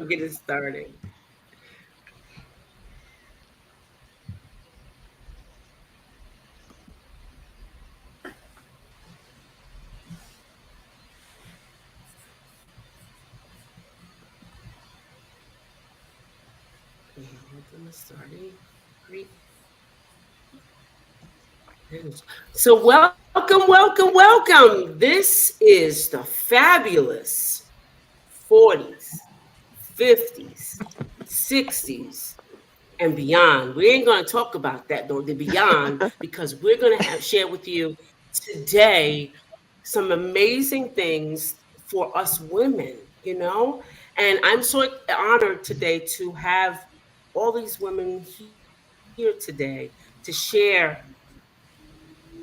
get it started. We're starting. Great. So welcome. This is the fabulous 40s, 50s, 60s, and beyond. We ain't going to talk about that though, the beyond, because we're going to share with you today some amazing things for us women. And I'm so honored today to have all these women here today to share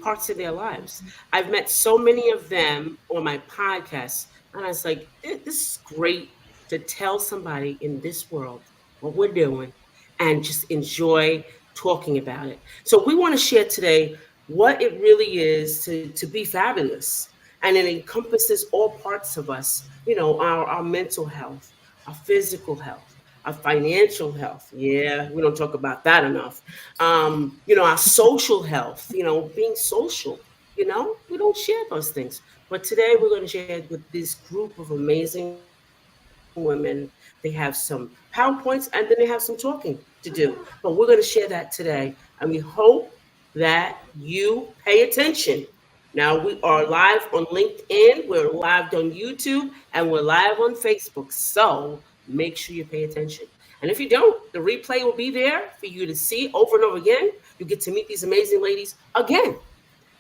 parts of their lives. I've met so many of them on my podcast, and I was like, this is great to tell somebody in this world what we're doing and just enjoy talking about it. So, we want to share today what it really is to be fabulous. And it encompasses all parts of us, our mental health, our physical health, our financial health. Yeah, we don't talk about that enough. Our social health, being social, we don't share those things. But today we're going to share it with this group of amazing women. They have some PowerPoints and then they have some talking to do. But we're going to share that today. And we hope that you pay attention. Now, we are live on LinkedIn, we're live on YouTube, and we're live on Facebook. So make sure you pay attention. And if you don't, the replay will be there for you to see over and over again. You get to meet these amazing ladies again.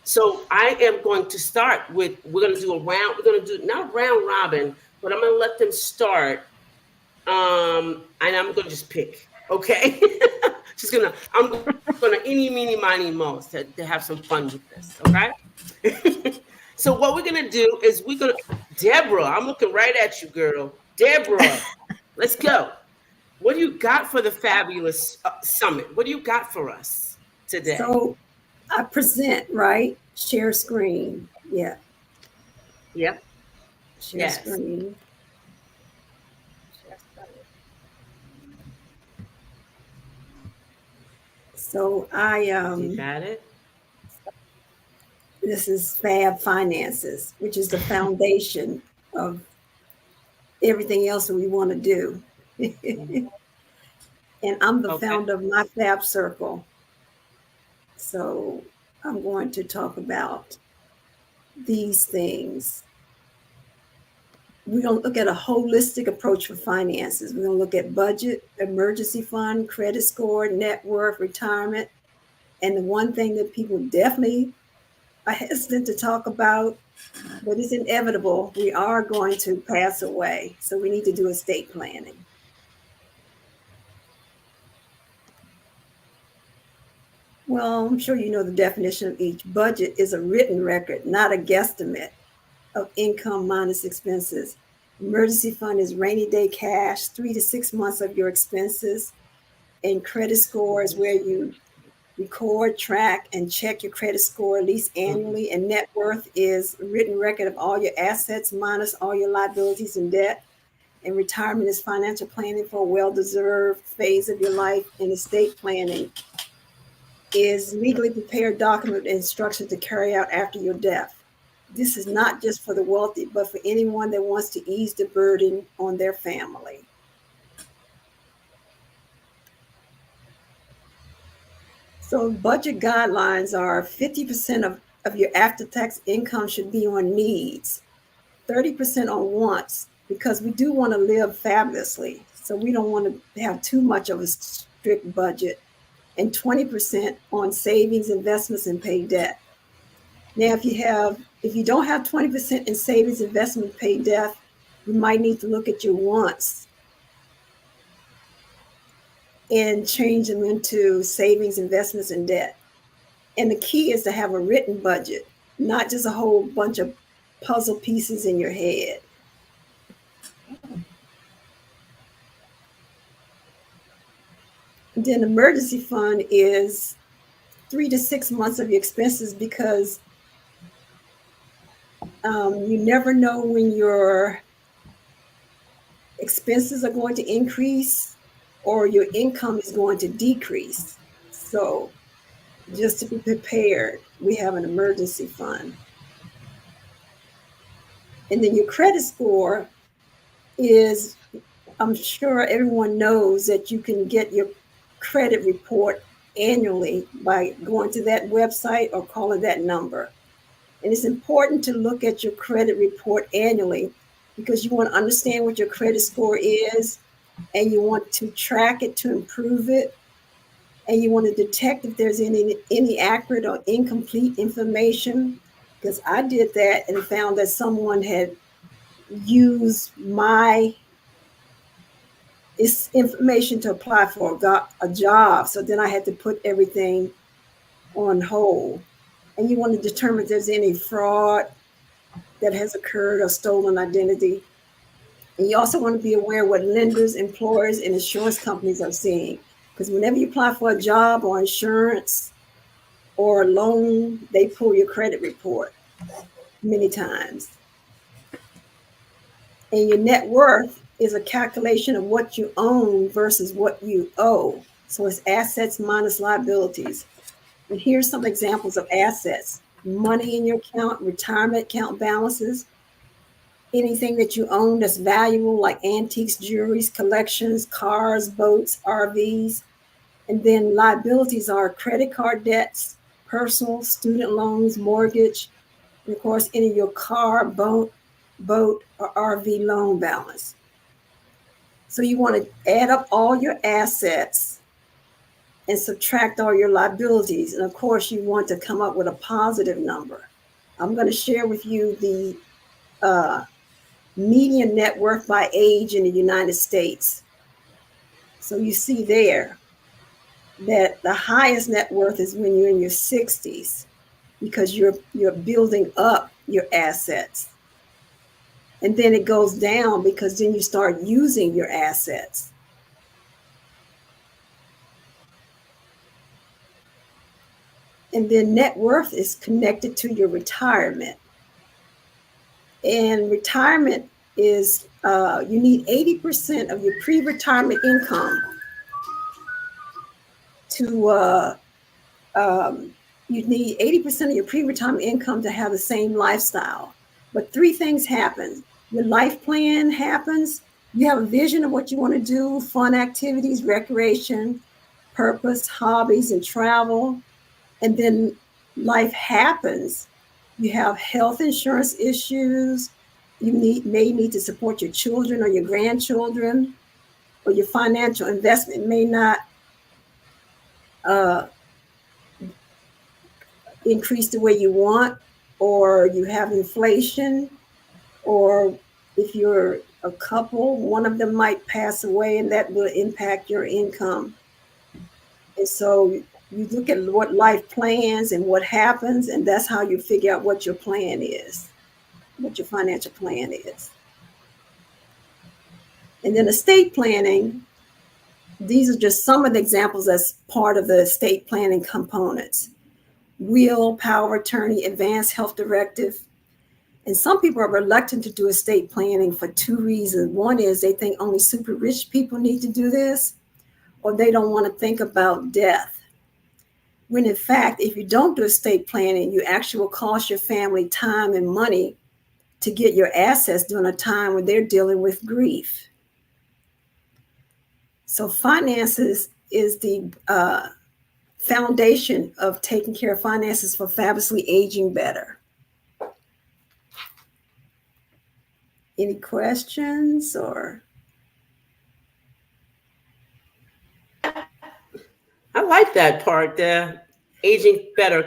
So I am going to start with, we're going to do a round, we're going to do not round robin, but I'm going to let them start. And I'm going to just pick, okay? I'm going to eeny, meeny, miny, mouse to have some fun with this, okay? So what we're going to do is Deborah, I'm looking right at you, girl. Deborah, let's go. What do you got for the Fabulous Summit? What do you got for us today? So I present, right? Share screen. Yeah. Yep. Share screen. So You got it? This is FAB Finances, which is the foundation of everything else that we want to do. And I'm the founder of my FAB Circle. So I'm going to talk about these things. We're going to look at a holistic approach for finances. We're going to look at budget, emergency fund, credit score, net worth, retirement. And the one thing that people definitely are hesitant to talk about, but it's inevitable, we are going to pass away. So we need to do estate planning. Well, I'm sure you know the definition of each. Budget is a written record, not a guesstimate of income minus expenses. Emergency fund is rainy day cash, 3 to 6 months of your expenses. And credit score is where you record, track, and check your credit score at least annually. And net worth is a written record of all your assets minus all your liabilities and debt. And retirement is financial planning for a well-deserved phase of your life. And estate planning is legally prepared document with instructions to carry out after your death. This is not just for the wealthy, but for anyone that wants to ease the burden on their family. So budget guidelines are 50% of your after-tax income should be on needs, 30% on wants, because we do want to live fabulously. So we don't want to have too much of a strict budget, and 20% on savings, investments, and pay debt. Now, if you don't have 20% in savings, investment, pay debt, you might need to look at your wants and change them into savings, investments, and debt. And the key is to have a written budget, not just a whole bunch of puzzle pieces in your head. And then emergency fund is 3 to 6 months of your expenses, because you never know when your expenses are going to increase or your income is going to decrease. So just to be prepared, we have an emergency fund. And then your credit score is, I'm sure everyone knows that you can get your credit report annually by going to that website or calling that number. And it's important to look at your credit report annually because you want to understand what your credit score is and you want to track it to improve it. And you want to detect if there's any accurate or incomplete information. Because I did that and found that someone had used my information to apply for a job. So then I had to put everything on hold. And you want to determine if there's any fraud that has occurred or stolen identity. And you also want to be aware what lenders, employers, and insurance companies are seeing. Because whenever you apply for a job or insurance or a loan, they pull your credit report many times. And your net worth is a calculation of what you own versus what you owe. So it's assets minus liabilities. And here's some examples of assets: money in your account, retirement account balances, anything that you own that's valuable, like antiques, jewelries, collections, cars, boats, RVs. And then liabilities are credit card debts, personal, student loans, mortgage, and of course, any of your car, boat, or RV loan balance. So you want to add up all your assets and subtract all your liabilities. And of course, you want to come up with a positive number. I'm going to share with you the median net worth by age in the United States. So you see there that the highest net worth is when you're in your 60s because you're building up your assets. And then it goes down because then you start using your assets. And then net worth is connected to your retirement. And retirement is, you need 80% of your pre-retirement income to, you need 80% of your pre-retirement income to have the same lifestyle. But three things happen. Your life plan happens. You have a vision of what you want to do, fun activities, recreation, purpose, hobbies, and travel. And then life happens. You have health insurance issues. You may need to support your children or your grandchildren, or your financial investment may not increase the way you want, or you have inflation, or if you're a couple, one of them might pass away and that will impact your income. And so you look at what life plans and what happens, and that's how you figure out what your plan is, what your financial plan is. And then estate planning, these are just some of the examples that's part of the estate planning components: will, power of attorney, advanced health directive. And some people are reluctant to do estate planning for two reasons. One is they think only super rich people need to do this, or they don't want to think about death. When in fact, if you don't do estate planning, you actually will cost your family time and money to get your assets during a time when they're dealing with grief. So finances is the foundation of taking care of finances for fabulously aging better. Any questions or? I like that part, the aging better.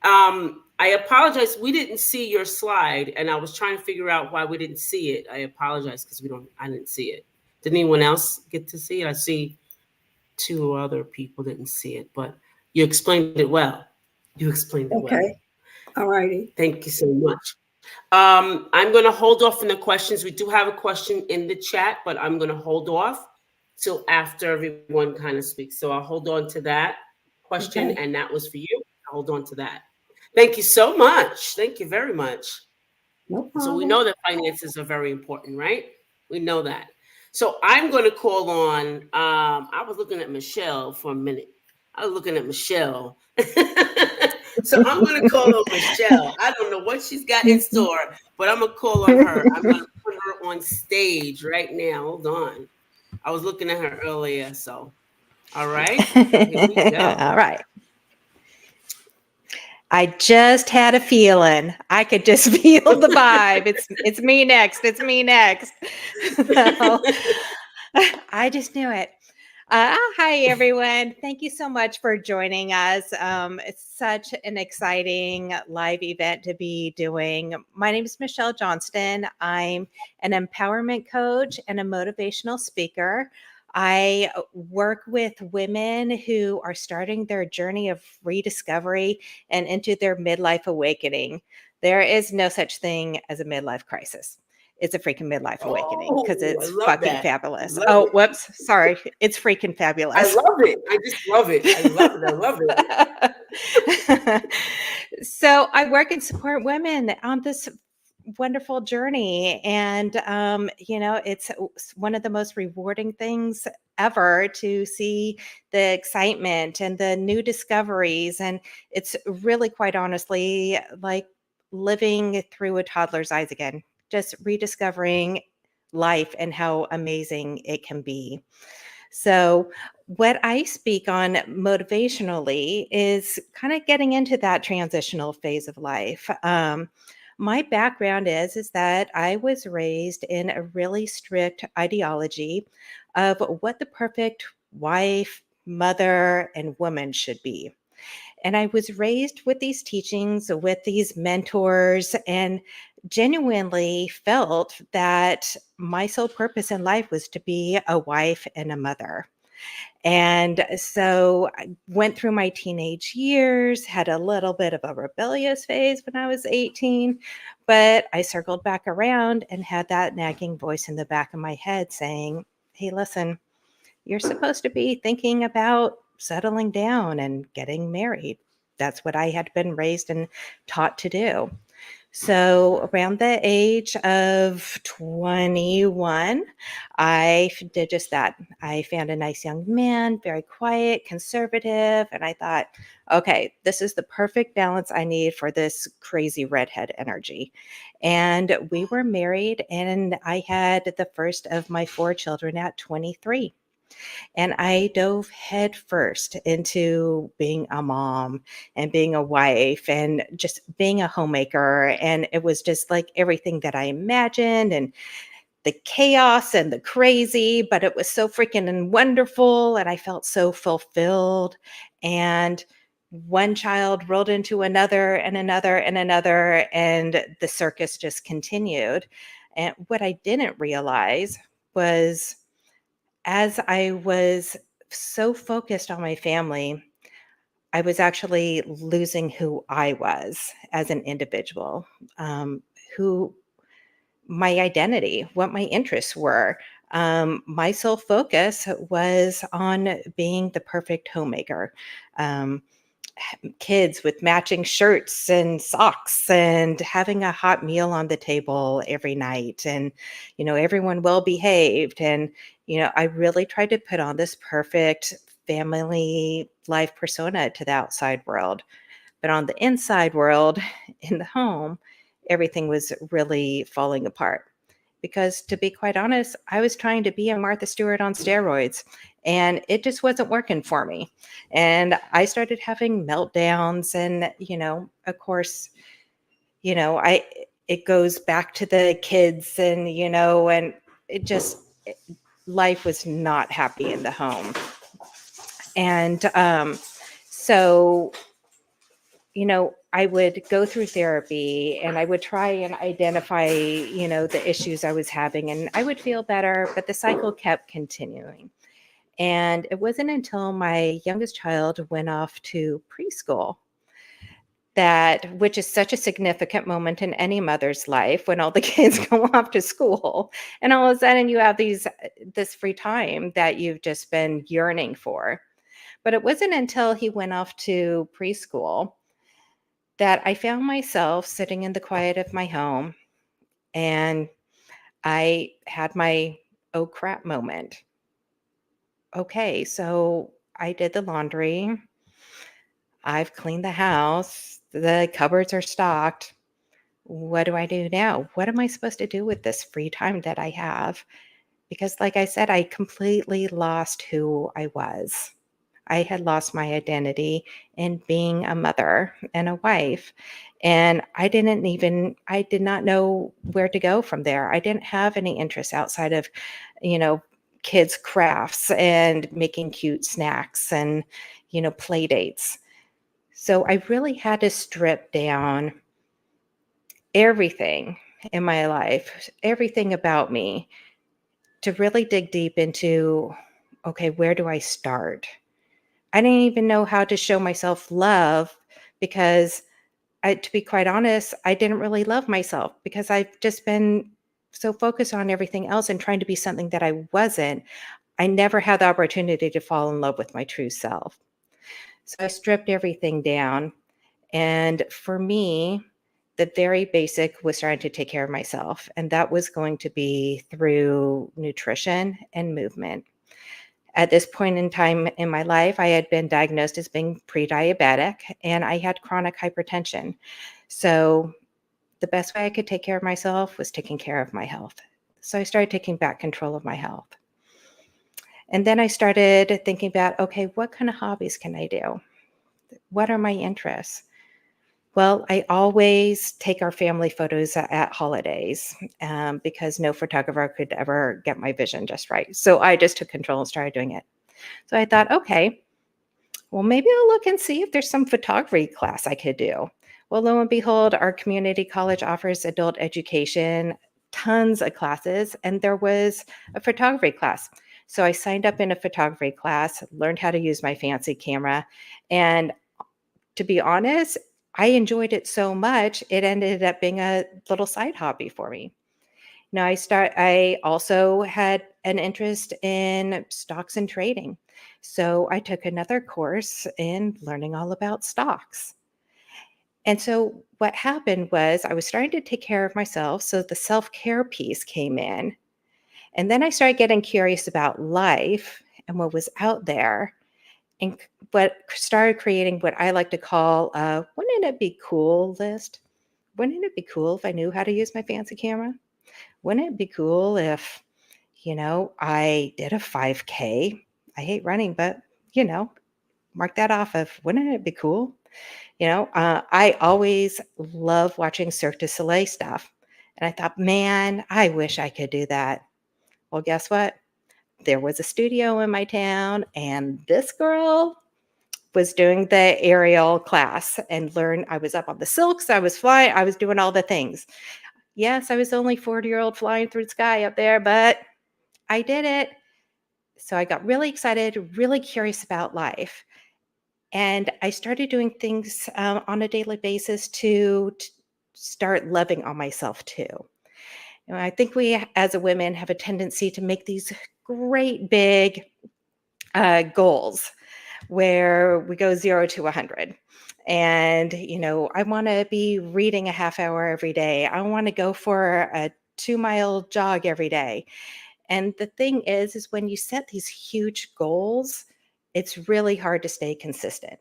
I apologize. We didn't see your slide, and I was trying to figure out why we didn't see it. I apologize because I didn't see it. Did anyone else get to see it? I see two other people didn't see it, but you explained it well. You explained it well. Okay. All righty. Thank you so much. I'm going to hold off on the questions. We do have a question in the chat, but I'm going to hold off till after everyone kind of speaks. So I'll hold on to that question, Okay. and that was for you. I'll hold on to that. Thank you so much. Thank you very much. No problem. So we know that finances are very important, right? We know that. So I'm going to call on. I was looking at Michelle for a minute. I was looking at Michelle. So I'm going to call on Michelle. I don't know what she's got in store, but I'm going to call on her. I'm going to put her on stage right now. Hold on. I was looking at her earlier. So, all right. Here we go. All right. I just had a feeling. I could just feel the vibe. It's me next. It's me next. So, I just knew it. Hi, everyone. Thank you so much for joining us. It's such an exciting live event to be doing. My name is Michelle Johnston. I'm an empowerment coach and a motivational speaker. I work with women who are starting their journey of rediscovery and into their midlife awakening. There is no such thing as a midlife crisis. It's a freaking midlife awakening because Oh, I it's love fucking that. fabulous. Love Oh, it. whoops. Sorry. It's freaking fabulous. I love it. I just love it. I love it. I love it. So I work and support women on this wonderful journey. And, it's one of the most rewarding things ever to see the excitement and the new discoveries. And it's really, quite honestly, like living through a toddler's eyes again, just rediscovering life and how amazing it can be. So, what I speak on motivationally is kind of getting into that transitional phase of life. My background is that I was raised in a really strict ideology of what the perfect wife, mother, and woman should be. And I was raised with these teachings, with these mentors, and genuinely felt that my sole purpose in life was to be a wife and a mother. And so I went through my teenage years, had a little bit of a rebellious phase when I was 18, but I circled back around and had that nagging voice in the back of my head saying, hey, listen, you're supposed to be thinking about settling down and getting married. That's what I had been raised and taught to do. So around the age of 21, I did just that. I found a nice young man, very quiet, conservative, and I thought, okay, this is the perfect balance I need for this crazy redhead energy. And we were married, and I had the first of my 4 children at 23. And I dove headfirst into being a mom and being a wife and just being a homemaker. And it was just like everything that I imagined, and the chaos and the crazy, but it was so freaking and wonderful. And I felt so fulfilled. And one child rolled into another and another and another, and the circus just continued. And what I didn't realize was, as I was so focused on my family, I was actually losing who I was as an individual, who my identity, what my interests were. My sole focus was on being the perfect homemaker. Um, Kids with matching shirts and socks and having a hot meal on the table every night, and everyone well behaved. And I really tried to put on this perfect family life persona to the outside world, but on the inside world, in the home, everything was really falling apart. Because to be quite honest, I was trying to be a Martha Stewart on steroids, and it just wasn't working for me. And I started having meltdowns, and of course, I it goes back to the kids, and and it just life was not happy in the home. And so I would go through therapy, and I would try and identify, the issues I was having, and I would feel better, but the cycle kept continuing. And it wasn't until my youngest child went off to preschool, which is such a significant moment in any mother's life, when all the kids go off to school, and all of a sudden you have this free time that you've just been yearning for. But it wasn't until he went off to preschool that I found myself sitting in the quiet of my home, and I had my oh crap moment. Okay, so I did the laundry. I've cleaned the house. The cupboards are stocked. What do I do now? What am I supposed to do with this free time that I have? Because, like I said, I completely lost who I was. I had lost my identity in being a mother and a wife. And I did not know where to go from there. I didn't have any interests outside of, you know, kids' crafts and making cute snacks and, play dates. So I really had to strip down everything in my life, everything about me, to really dig deep into, okay, where do I start? I didn't even know how to show myself love because to be quite honest, I didn't really love myself because I've just been so focused on everything else and trying to be something that I wasn't. I never had the opportunity to fall in love with my true self. So I stripped everything down. And for me, the very basic was trying to take care of myself. And that was going to be through nutrition and movement. At this point in time in my life, I had been diagnosed as being pre-diabetic and I had chronic hypertension. So the best way I could take care of myself was taking care of my health. So I started taking back control of my health. And then I started thinking about, okay, what kind of hobbies can I do? What are my interests? Well, I always take our family photos at holidays because no photographer could ever get my vision just right. So I just took control and started doing it. So I thought, okay, well, maybe I'll look and see if there's some photography class I could do. Well, lo and behold, our community college offers adult education, tons of classes, and there was a photography class. So I signed up in a photography class, learned how to use my fancy camera, and to be honest, I enjoyed it so much, it ended up being a little side hobby for me. Now I also had an interest in stocks and trading. So I took another course in learning all about stocks. And so what happened was I was starting to take care of myself. So the self-care piece came in. And then I started getting curious about life and what was out there and what started creating what I like to call a wouldn't it be cool list? Wouldn't it be cool if I knew how to use my fancy camera? Wouldn't it be cool if, I did a 5K? I hate running, but, mark that off of wouldn't it be cool? I always love watching Cirque du Soleil stuff. And I thought, man, I wish I could do that. Well, guess what? There was a studio in my town, and this girl was doing the aerial class and learn. I was up on the silks, I was flying, I was doing all the things. Yes, I was only 40-year-old flying through the sky up there, but I did it. So I got really excited, really curious about life. And I started doing things on a daily basis to start loving on myself too. I think we as a women have a tendency to make these great big goals where we go 0 to 100. And, I want to be reading a half hour every day. I want to go for a 2-mile jog every day. And the thing is when you set these huge goals, it's really hard to stay consistent.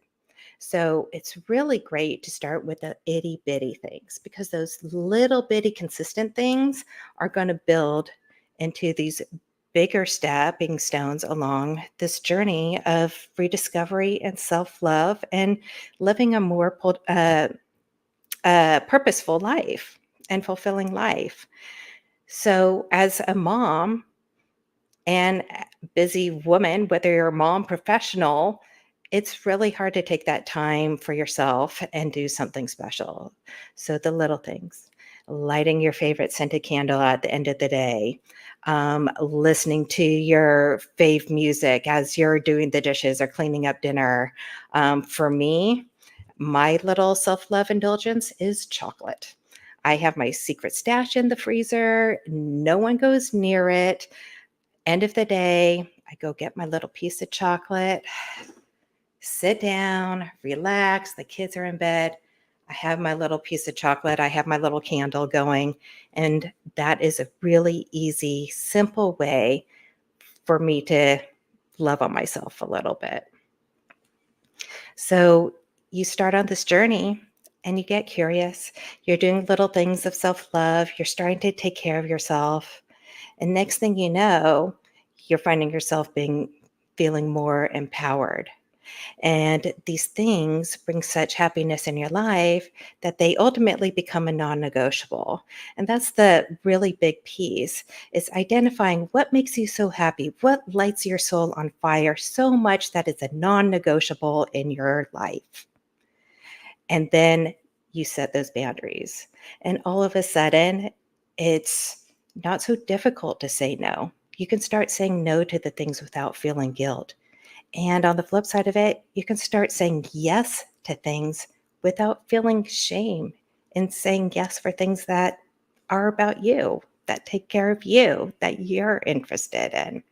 So it's really great to start with the itty bitty things because those little bitty consistent things are going to build into these bigger stepping stones along this journey of rediscovery and self-love and living a more purposeful life and fulfilling life. So as a mom and busy woman, whether you're a mom, professional, it's really hard to take that time for yourself and do something special. So the little things, lighting your favorite scented candle at the end of the day, listening to your fave music as you're doing the dishes or cleaning up dinner. For me, my little self-love indulgence is chocolate. I have my secret stash in the freezer. No one goes near it. End of the day, I go get my little piece of chocolate, sit down, relax. The kids are in bed. I have my little piece of chocolate, I have my little candle going, and that is a really easy, simple way for me to love on myself a little bit. So you start on this journey and you get curious. You're doing little things of self-love. You're starting to take care of yourself. And next thing you know, you're finding yourself feeling more empowered. And these things bring such happiness in your life that they ultimately become a non-negotiable. And that's the really big piece, is identifying what makes you so happy, what lights your soul on fire so much that it's a non-negotiable in your life. And then you set those boundaries. And all of a sudden, it's not so difficult to say no. You can start saying no to the things without feeling guilt. And on the flip side of it, you can start saying yes to things without feeling shame, and saying yes for things that are about you, that take care of you, that you're interested in.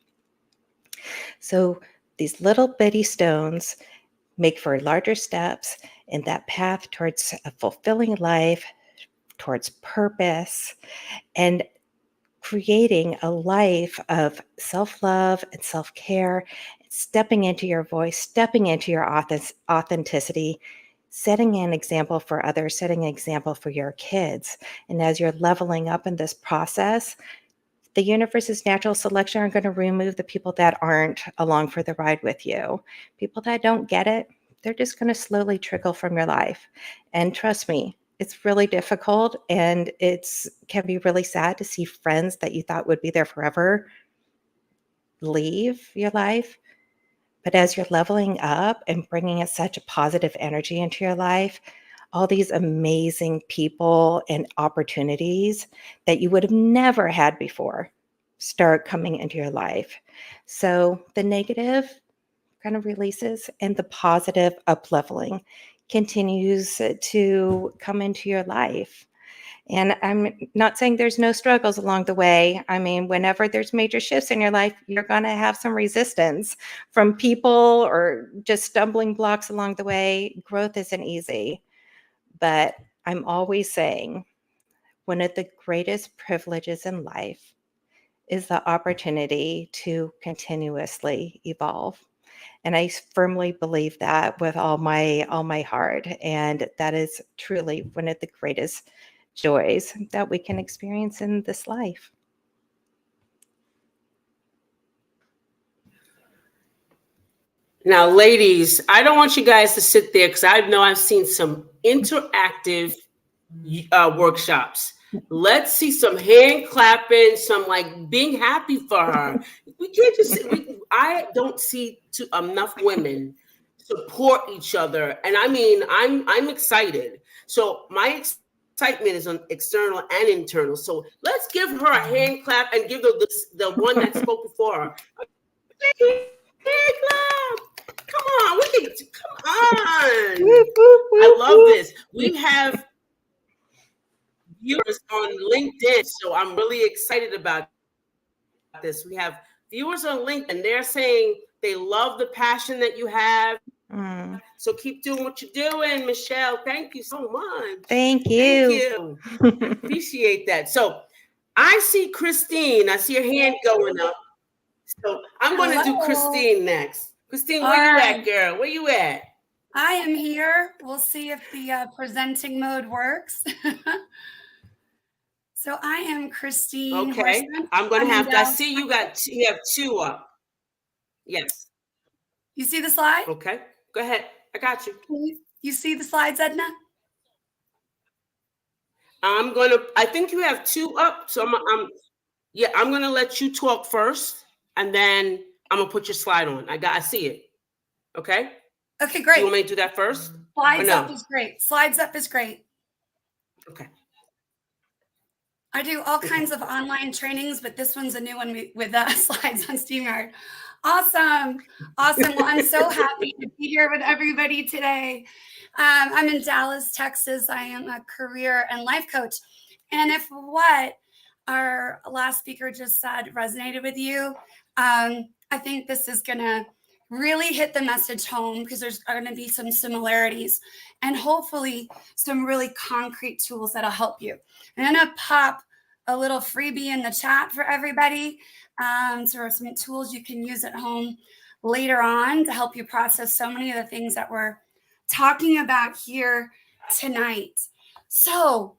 So these little bitty stones make for larger steps in that path towards a fulfilling life, towards purpose, and creating a life of self-love and self-care, stepping into your voice, stepping into your authenticity, setting an example for others, setting an example for your kids. And as you're leveling up in this process, the universe's natural selection are going to remove the people that aren't along for the ride with you. People that don't get it, they're just going to slowly trickle from your life. And trust me, it's really difficult, and it's can be really sad to see friends that you thought would be there forever leave your life. But as you're leveling up and bringing in such a positive energy into your life, all these amazing people and opportunities that you would have never had before start coming into your life. So the negative kind of releases and the positive up-leveling continues to come into your life. And I'm not saying there's no struggles along the way. I mean, whenever there's major shifts in your life, you're going to have some resistance from people or just stumbling blocks along the way. Growth isn't easy. But I'm always saying one of the greatest privileges in life is the opportunity to continuously evolve. And I firmly believe that with all my heart. And that is truly one of the greatest joys that we can experience in this life. Now, ladies, I don't want you guys to sit there because I know I've seen some interactive workshops. Let's see some hand clapping, some like being happy for her. We can't just. I don't see enough women support each other, and I mean, I'm excited. So my excitement is on external and internal. So let's give her a hand clap and give the one that spoke before her. Hand clap. Come on, come on. I love this. We have viewers on LinkedIn, so I'm really excited about this. We have viewers on LinkedIn, and they're saying they love the passion that you have. So keep doing what you're doing, Michelle. Thank you so much. Thank you. Thank you. Appreciate that. So I see Christine. I see her hand going up. So I'm going to do Christine next. Christine, where you at, girl? Where you at? I am here. We'll see if the presenting mode works. So I am Christine. Okay. I'm going to have to. I see you have two up. Yes. You see the slide? Okay. Go ahead. I got you. You see the slides, Edna? I think you have two up. So I'm going to let you talk first, and then I'm going to put your slide on. I see it. Okay. Okay, great. Do you want me to do that first? Slides up is great. Slides up is great. Okay. I do all kinds of online trainings, but this one's a new one with slides on StreamYard. Awesome. Awesome. Well, I'm so happy to be here with everybody today. I'm in Dallas, Texas. I am a career and life coach. And if what our last speaker just said resonated with you, I think this is going to really hit the message home because there's going to be some similarities and hopefully some really concrete tools that'll help you. I'm going to pop a little freebie in the chat for everybody. So some tools you can use at home later on to help you process so many of the things that we're talking about here tonight. So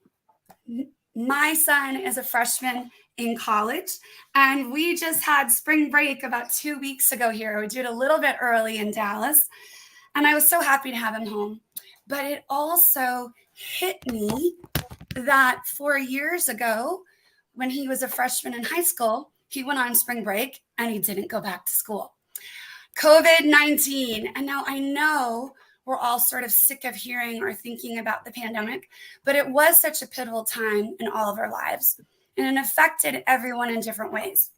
my son is a freshman in college, and we just had spring break about 2 weeks ago here. We did a little bit early in Dallas, and I was so happy to have him home. But it also hit me that 4 years ago, when he was a freshman in high school, he went on spring break and he didn't go back to school. COVID-19. And now I know we're all sort of sick of hearing or thinking about the pandemic, but it was such a pivotal time in all of our lives, and it affected everyone in different ways.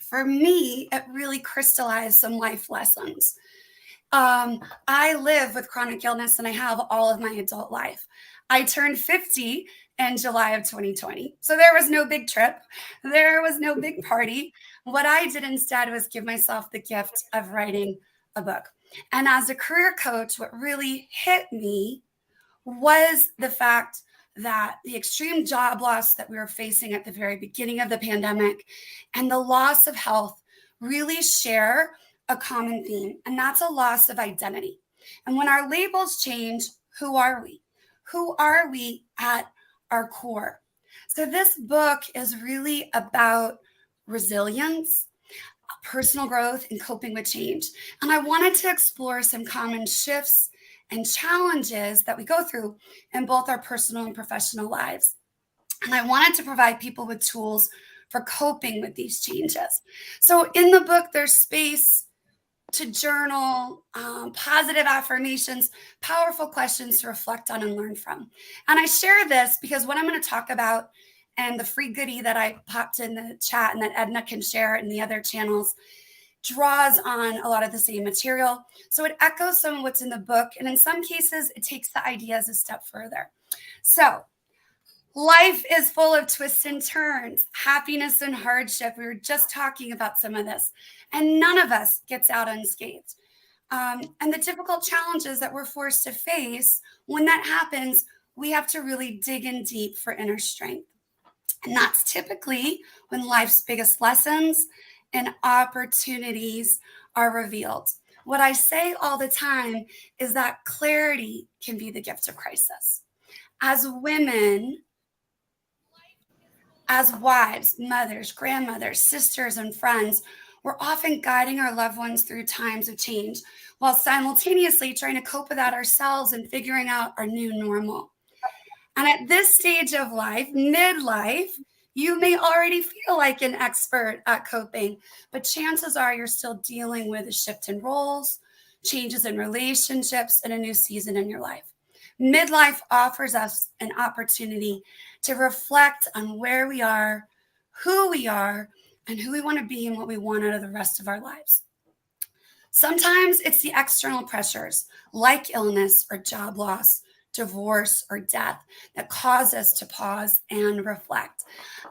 For me, it really crystallized some life lessons. I live with chronic illness, and I have all of my adult life. I turned 50 in July of 2020. So there was no big trip. There was no big party. What I did instead was give myself the gift of writing a book. And as a career coach, what really hit me was the fact that the extreme job loss that we were facing at the very beginning of the pandemic and the loss of health really share a common theme, and that's a loss of identity. And when our labels change, who are we? Who are we at our core? So this book is really about resilience, personal growth, and coping with change. And I wanted to explore some common shifts and challenges that we go through in both our personal and professional lives. And I wanted to provide people with tools for coping with these changes. So in the book, there's space to journal, positive affirmations, powerful questions to reflect on and learn from. And I share this because what I'm going to talk about and the free goodie that I popped in the chat and that Edna can share in the other channels draws on a lot of the same material. So it echoes some of what's in the book. And in some cases, it takes the ideas a step further. So life is full of twists and turns, happiness and hardship. We were just talking about some of this, and none of us gets out unscathed. And the difficult challenges that we're forced to face, when that happens, we have to really dig in deep for inner strength. And that's typically when life's biggest lessons and opportunities are revealed. What I say all the time is that clarity can be the gift of crisis. As women, as wives, mothers, grandmothers, sisters, and friends, we're often guiding our loved ones through times of change while simultaneously trying to cope with that ourselves and figuring out our new normal. And at this stage of life, midlife, you may already feel like an expert at coping, but chances are you're still dealing with a shift in roles, changes in relationships, and a new season in your life. Midlife offers us an opportunity to reflect on where we are, and who we want to be and what we want out of the rest of our lives. Sometimes it's the external pressures like illness or job loss, divorce, or death that cause us to pause and reflect.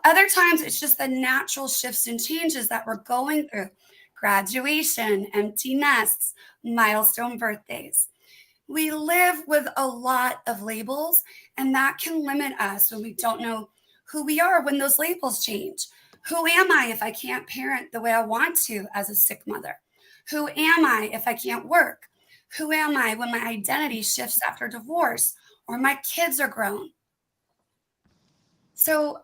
Other times it's just the natural shifts and changes that we're going through. Graduation, empty nests, milestone birthdays. We live with a lot of labels, and that can limit us when we don't know who we are when those labels change. Who am I if I can't parent the way I want to as a sick mother? Who am I if I can't work? Who am I when my identity shifts after divorce or my kids are grown? So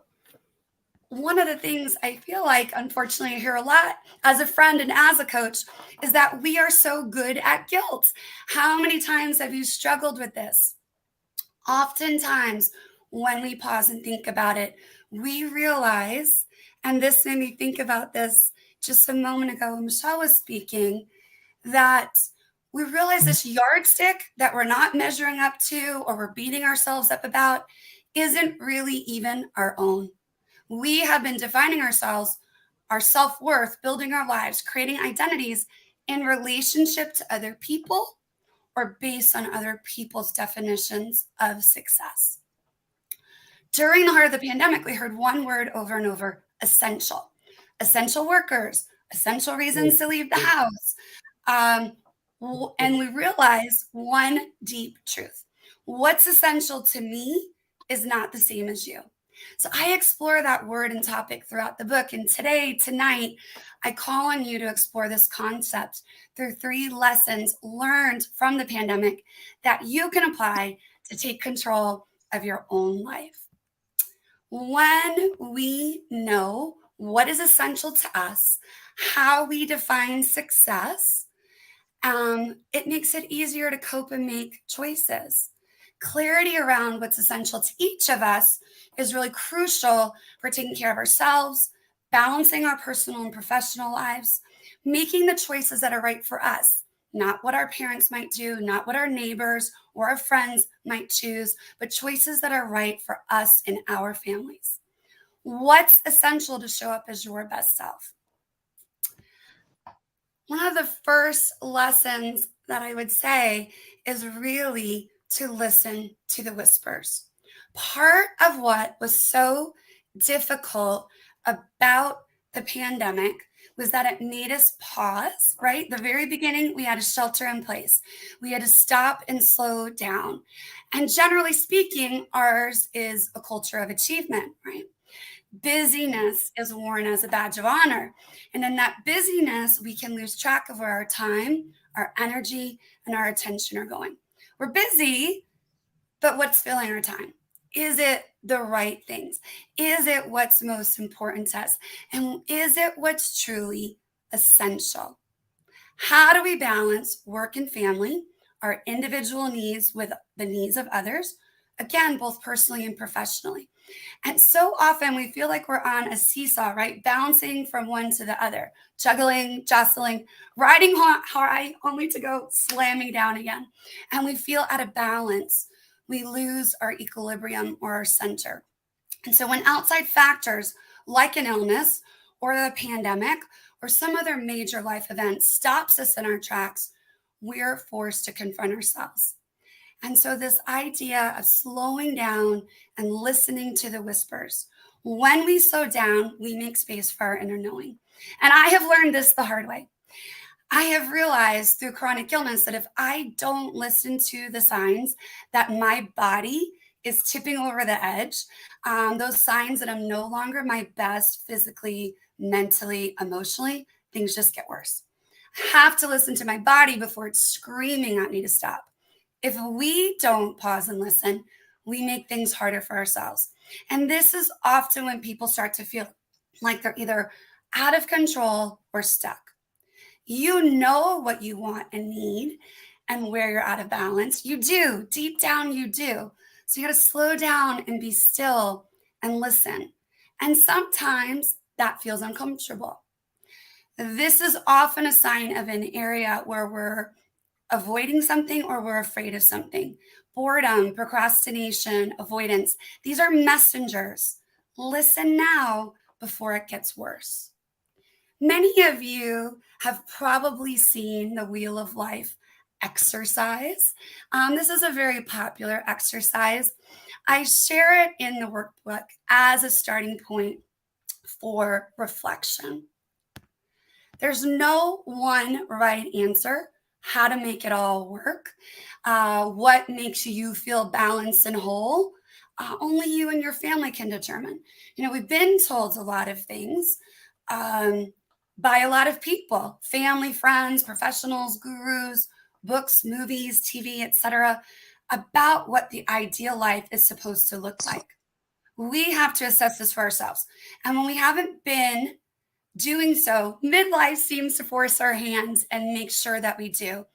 one of the things I feel like, unfortunately, I hear a lot as a friend and as a coach is that we are so good at guilt. How many times have you struggled with this? Oftentimes, when we pause and think about it, we realize, and this made me think about this just a moment ago when Michelle was speaking, that we realize this yardstick that we're not measuring up to or we're beating ourselves up about isn't really even our own. We have been defining ourselves, our self-worth, building our lives, creating identities in relationship to other people or based on other people's definitions of success. During the heart of the pandemic, we heard one word over and over: essential. Essential workers, essential reasons to leave the house, And we realize one deep truth. What's essential to me is not the same as you. So I explore that word and topic throughout the book. And tonight, I call on you to explore this concept through 3 lessons learned from the pandemic that you can apply to take control of your own life. When we know what is essential to us, how we define success, it makes it easier to cope and make choices. Clarity around what's essential to each of us is really crucial for taking care of ourselves, balancing our personal and professional lives, making the choices that are right for us, not what our parents might do, not what our neighbors or our friends might choose, but choices that are right for us and our families. What's essential to show up as your best self? One of the first lessons that I would say is really to listen to the whispers. Part of what was so difficult about the pandemic was that it made us pause, right? The very beginning, we had to shelter in place. We had to stop and slow down. And generally speaking, ours is a culture of achievement, right? Busyness is worn as a badge of honor. And in that busyness, we can lose track of where our time, our energy, and our attention are going. We're busy, but what's filling our time? Is it the right things? Is it what's most important to us? And is it what's truly essential? How do we balance work and family, our individual needs with the needs of others? Again, both personally and professionally. And so often we feel like we're on a seesaw, right? Bouncing from one to the other, juggling, jostling, riding high only to go slamming down again. And we feel out of balance. We lose our equilibrium or our center. And so when outside factors like an illness or the pandemic or some other major life event stops us in our tracks, we're forced to confront ourselves. And so this idea of slowing down and listening to the whispers. When we slow down, we make space for our inner knowing. And I have learned this the hard way. I have realized through chronic illness that if I don't listen to the signs that my body is tipping over the edge, those signs that I'm no longer my best physically, mentally, emotionally, things just get worse. I have to listen to my body before it's screaming at me to stop. If we don't pause and listen, we make things harder for ourselves. And this is often when people start to feel like they're either out of control or stuck. You know what you want and need and where you're out of balance. You do. Deep down, you do. So you got to slow down and be still and listen. And sometimes that feels uncomfortable. This is often a sign of an area where we're avoiding something or we're afraid of something. Boredom, procrastination, avoidance. These are messengers. Listen now before it gets worse. Many of you have probably seen the Wheel of Life exercise. This is a very popular exercise. I share it in the workbook as a starting point for reflection. There's no one right answer how to make it all work, what makes you feel balanced and whole. Only you and your family can determine. You know, we've been told a lot of things by a lot of people, family, friends, professionals, gurus, books, movies, TV, etc., about what the ideal life is supposed to look like. We have to assess this for ourselves. And when we haven't been doing so, midlife seems to force our hands and make sure that we do.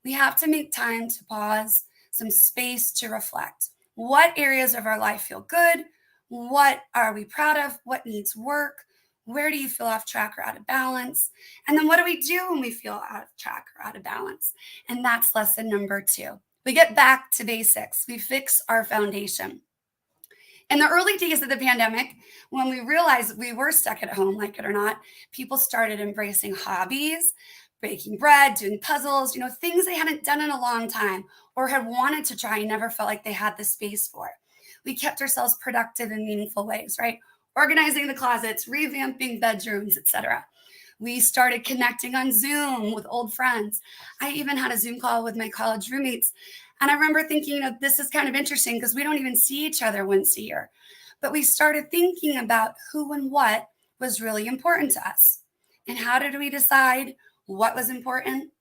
We have to make time to pause, some space to reflect. What areas of our life feel good? What are we proud of? What needs work? Where do you feel off track or out of balance? And then what do we do when we feel out of track or out of balance? And that's lesson number 2. We get back to basics. We fix our foundation. In the early days of the pandemic, when we realized we were stuck at home, like it or not, people started embracing hobbies, baking bread, doing puzzles, things they hadn't done in a long time or had wanted to try and never felt like they had the space for. We kept ourselves productive in meaningful ways, right? Organizing the closets, revamping bedrooms, etc. We started connecting on Zoom with old friends. I even had a Zoom call with my college roommates. And I remember thinking, this is kind of interesting because we don't even see each other once a year. But we started thinking about who and what was really important to us. And how did we decide what was important?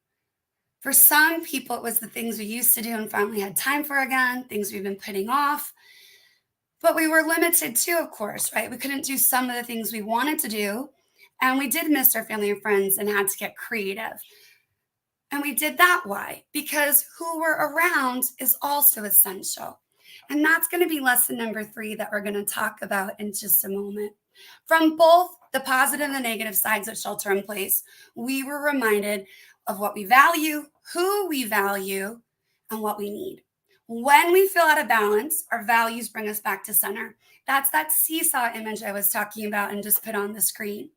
For some people, it was the things we used to do and finally had time for again, things we've been putting off. But we were limited too, of course, right? We couldn't do some of the things we wanted to do. And we did miss our family and friends and had to get creative. And we did that. Why? Because who we're around is also essential. And that's going to be lesson number 3 that we're going to talk about in just a moment. From both the positive and the negative sides of shelter in place, we were reminded of what we value, who we value, and what we need. When we feel out of balance, our values bring us back to center. That's that seesaw image I was talking about and just put on the screen.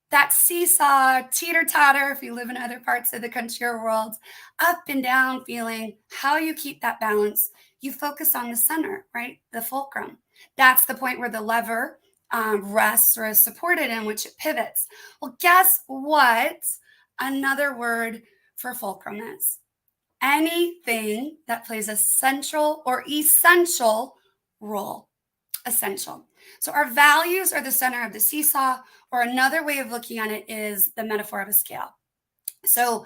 That seesaw, teeter-totter, if you live in other parts of the country or world, up and down feeling, how you keep that balance, you focus on the center, right? The fulcrum. That's the point where the lever rests or is supported in which it pivots. Well, guess what? Another word for fulcrum is anything that plays a central or essential role. Essential. So our values are the center of the seesaw, or another way of looking at it is the metaphor of a scale. So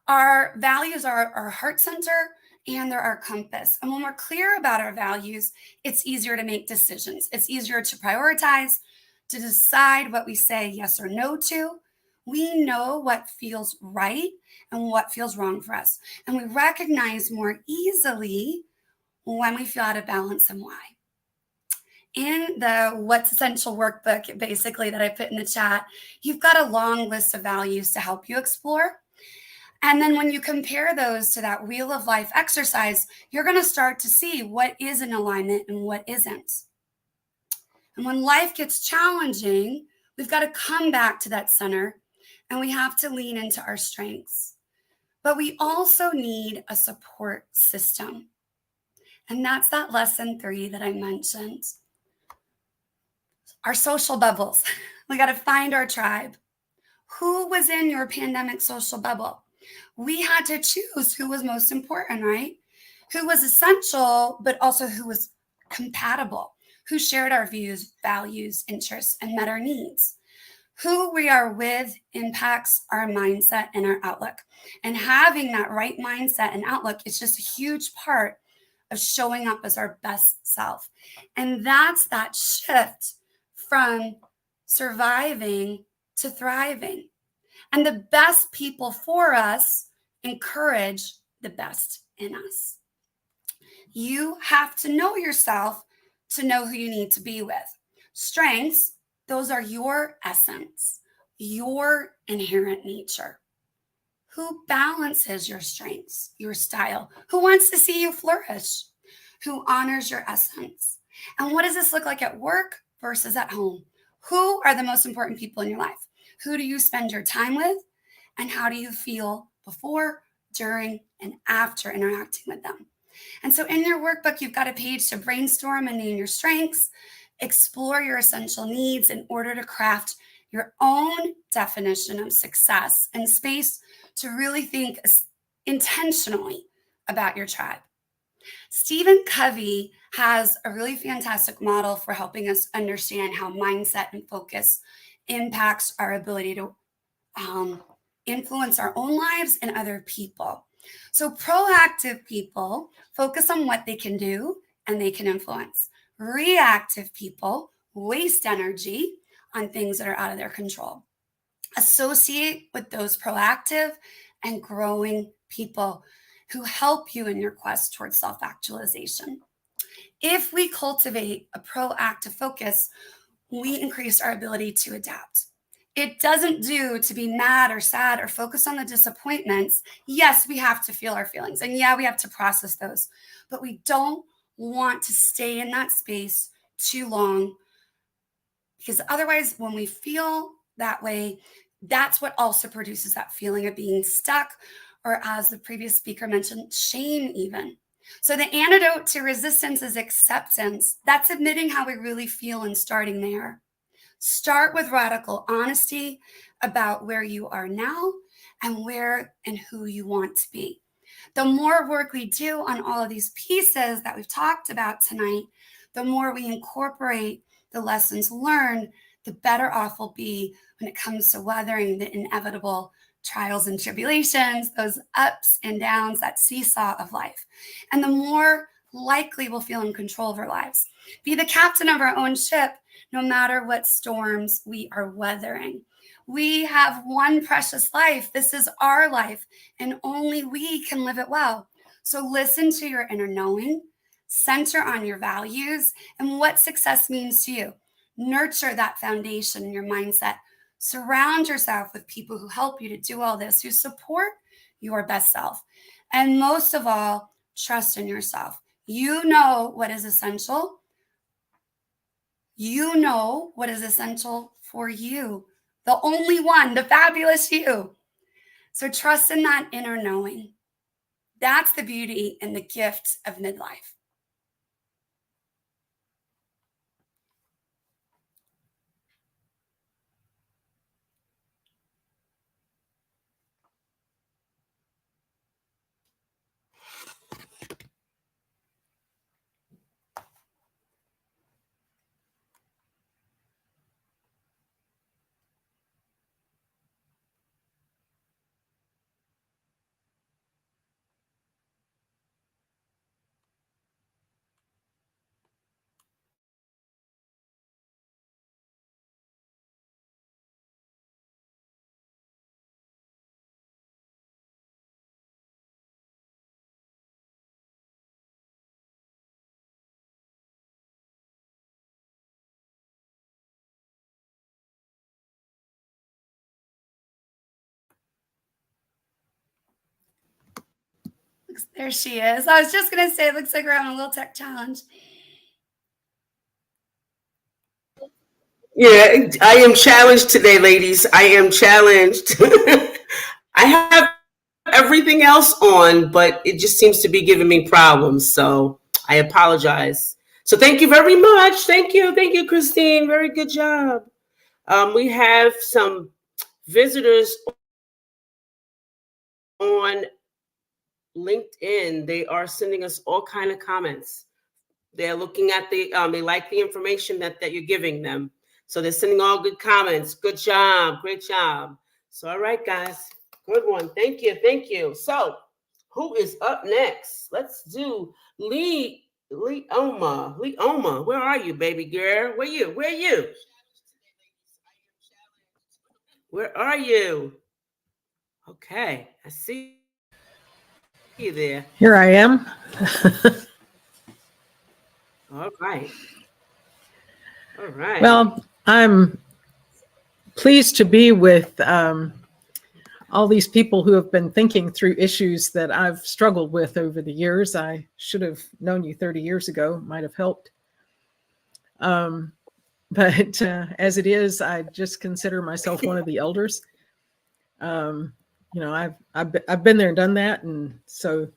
our values are our heart center and they're our compass. And when we're clear about our values, it's easier to make decisions. It's easier to prioritize, to decide what we say yes or no to. We know what feels right and what feels wrong for us. And we recognize more easily when we feel out of balance and why. In the What's Essential workbook, basically, that I put in the chat, you've got a long list of values to help you explore. And then when you compare those to that Wheel of Life exercise, you're going to start to see what is in alignment and what isn't. And when life gets challenging, we've got to come back to that center and we have to lean into our strengths. But we also need a support system. And that's that lesson 3 that I mentioned. Our social bubbles. We got to find our tribe. Who was in your pandemic social bubble? We had to choose who was most important, right? Who was essential, but also who was compatible, who shared our views, values, interests, and met our needs. Who we are with impacts our mindset and our outlook. And having that right mindset and outlook is just a huge part of showing up as our best self. And that's that shift from surviving to thriving. And the best people for us encourage the best in us. You have to know yourself to know who you need to be with. Strengths, those are your essence, your inherent nature. Who balances your strengths, your style? Who wants to see you flourish? Who honors your essence? And what does this look like at work versus at home? Who are the most important people in your life? Who do you spend your time with? And how do you feel before, during, and after interacting with them? And so in your workbook, you've got a page to brainstorm and name your strengths, explore your essential needs in order to craft your own definition of success and space to really think intentionally about your tribe. Stephen Covey has a really fantastic model for helping us understand how mindset and focus impacts our ability to influence our own lives and other people. So proactive people focus on what they can do and they can influence. Reactive people waste energy on things that are out of their control. Associate with those proactive and growing people who help you in your quest towards self-actualization. If we cultivate a proactive focus, we increase our ability to adapt. It doesn't do to be mad or sad or focus on the disappointments. Yes, we have to feel our feelings, and yeah, we have to process those, but we don't want to stay in that space too long, because otherwise, when we feel that way, that's what also produces that feeling of being stuck, or as the previous speaker mentioned, shame even. So the antidote to resistance is acceptance. That's admitting how we really feel and starting there. Start with radical honesty about where you are now and where and who you want to be. The more work we do on all of these pieces that we've talked about tonight, the more we incorporate the lessons learned, the better off we'll be when it comes to weathering the inevitable trials and tribulations, those ups and downs, that seesaw of life. And the more likely we'll feel in control of our lives. Be the captain of our own ship, no matter what storms we are weathering. We have one precious life. This is our life, and only we can live it well. So listen to your inner knowing, center on your values and what success means to you. Nurture that foundation in your mindset. Surround yourself with people who help you to do all this, who support your best self. And most of all, trust in yourself. You know what is essential. You know what is essential for you. The only one, the fabulous you. So trust in that inner knowing. That's the beauty and the gift of midlife. There she is. I was just going to say, it looks like we're having a little tech challenge. Yeah, I am challenged today, ladies. I am challenged. I have everything else on, but it just seems to be giving me problems. So I apologize. So thank you very much. Thank you, Christine. Very good job. We have some visitors on LinkedIn. They are sending us all kind of comments. They're looking at they like the information that you're giving them. So they're sending all good comments. Good job. Great job. So, all right, guys. Good one. Thank you. So who is up next? Let's do Leoma. Where are you, baby girl? Where you? Where are you? Okay. I see you there. Here I am. All right. Well, I'm pleased to be with all these people who have been thinking through issues that I've struggled with over the years. I should have known you 30 years ago, might have helped. But as it is, I just consider myself one of the elders. You know, I've been there and done that. And so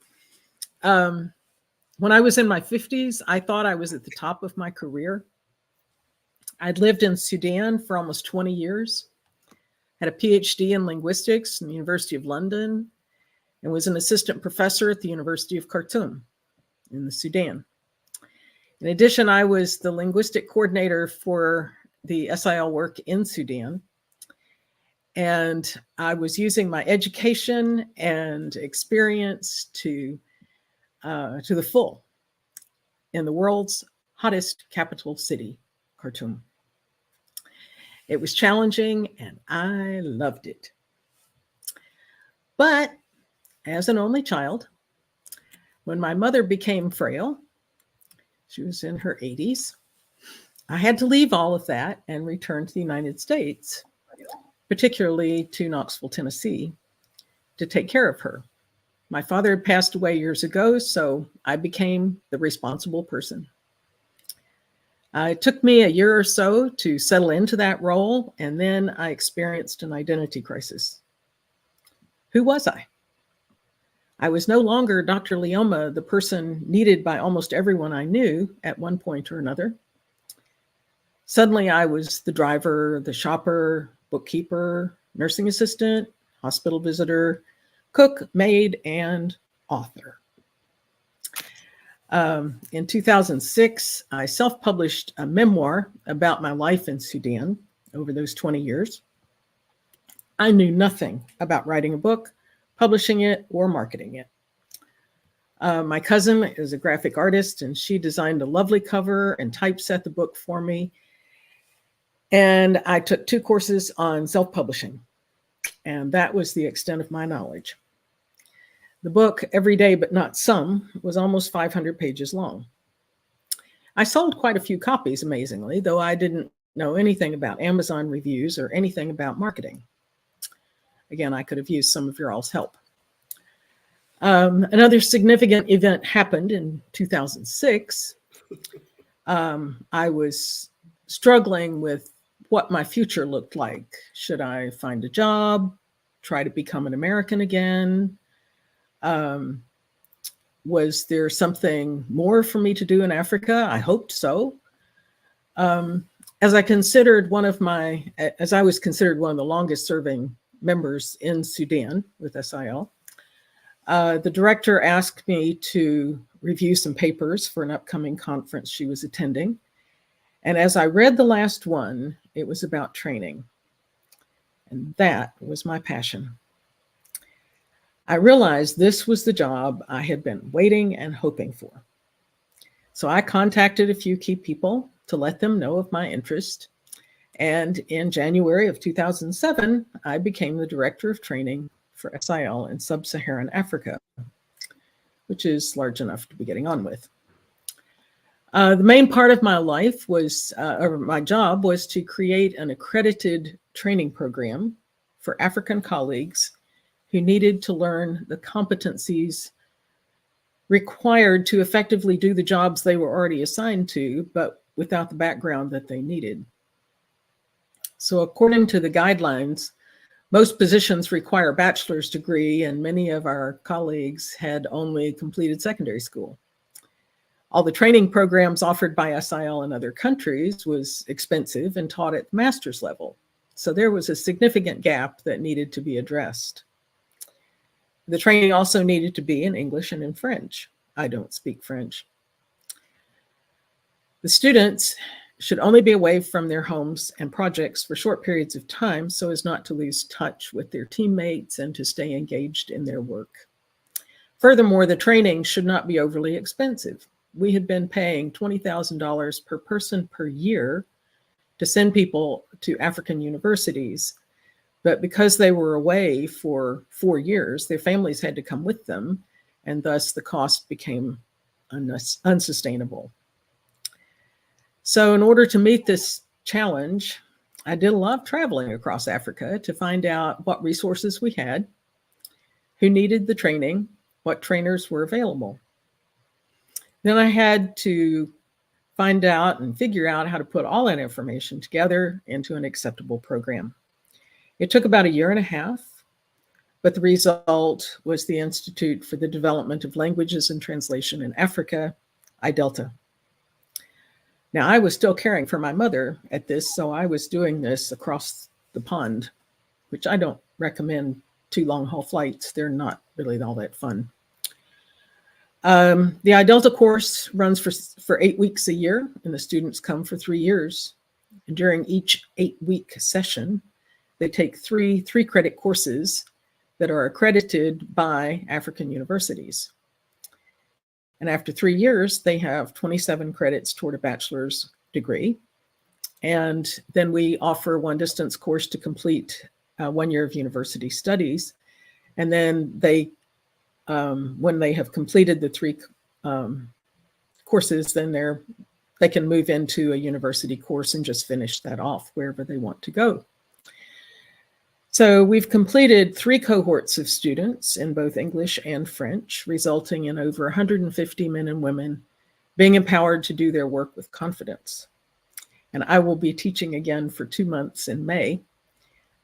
when I was in my 50s, I thought I was at the top of my career. I'd lived in Sudan for almost 20 years, had a PhD in linguistics from the University of London, and was an assistant professor at the University of Khartoum in the Sudan. In addition, I was the linguistic coordinator for the SIL work in Sudan. And I was using my education and experience to the full in the world's hottest capital city, Khartoum. It was challenging and I loved it. But as an only child, when my mother became frail, she was in her 80s, I had to leave all of that and return to the United States, particularly to Knoxville, Tennessee, to take care of her. My father had passed away years ago, so I became the responsible person. It took me a year or so to settle into that role, and then I experienced an identity crisis. Who was I? I was no longer Dr. Leoma, the person needed by almost everyone I knew at one point or another. Suddenly I was the driver, the shopper, bookkeeper, nursing assistant, hospital visitor, cook, maid, and author. In 2006, I self-published a memoir about my life in Sudan over those 20 years. I knew nothing about writing a book, publishing it, or marketing it. My cousin is a graphic artist, and she designed a lovely cover and typeset the book for me. And I took 2 courses on self-publishing, and that was the extent of my knowledge. The book, Every Day But Not Some, was almost 500 pages long. I sold quite a few copies, amazingly, though I didn't know anything about Amazon reviews or anything about marketing. Again, I could have used some of your all's help. Another significant event happened in 2006. I was struggling with what my future looked like. Should I find a job, try to become an American again? Was there something more for me to do in Africa? I hoped so. As I was considered one of the longest serving members in Sudan with SIL, the director asked me to review some papers for an upcoming conference she was attending. And as I read the last one, it was about training. And that was my passion. I realized this was the job I had been waiting and hoping for. So I contacted a few key people to let them know of my interest. And in January of 2007, I became the director of training for SIL in Sub-Saharan Africa, which is large enough to be getting on with. The main part of my life was, or my job was to create an accredited training program for African colleagues who needed to learn the competencies required to effectively do the jobs they were already assigned to, but without the background that they needed. So according to the guidelines, most positions require a bachelor's degree, and many of our colleagues had only completed secondary school. All the training programs offered by SIL in other countries was expensive and taught at master's level. So there was a significant gap that needed to be addressed. The training also needed to be in English and in French. I don't speak French. The students should only be away from their homes and projects for short periods of time so as not to lose touch with their teammates and to stay engaged in their work. Furthermore, the training should not be overly expensive. We had been paying $20,000 per person per year to send people to African universities. But because they were away for 4 years, their families had to come with them, and thus the cost became unsustainable. So in order to meet this challenge, I did a lot of traveling across Africa to find out what resources we had, who needed the training, what trainers were available. Then I had to find out and figure out how to put all that information together into an acceptable program. It took about 1.5 years, but the result was the Institute for the Development of Languages and Translation in Africa, IDELTA. Now, I was still caring for my mother at this, so I was doing this across the pond, which I don't recommend 2 long-haul flights. They're not really all that fun. The IDELTA course runs for 8 weeks a year, and the students come for 3 years. And during each 8-week session, they take 3 3-credit courses that are accredited by African universities. And after 3 years, they have 27 credits toward a bachelor's degree. And then we offer one distance course to complete 1 year of university studies. And then they, when they have completed the 3 courses, then they can move into a university course and just finish that off wherever they want to go. So we've completed 3 cohorts of students in both English and French, resulting in over 150 men and women being empowered to do their work with confidence. And I will be teaching again for 2 months in May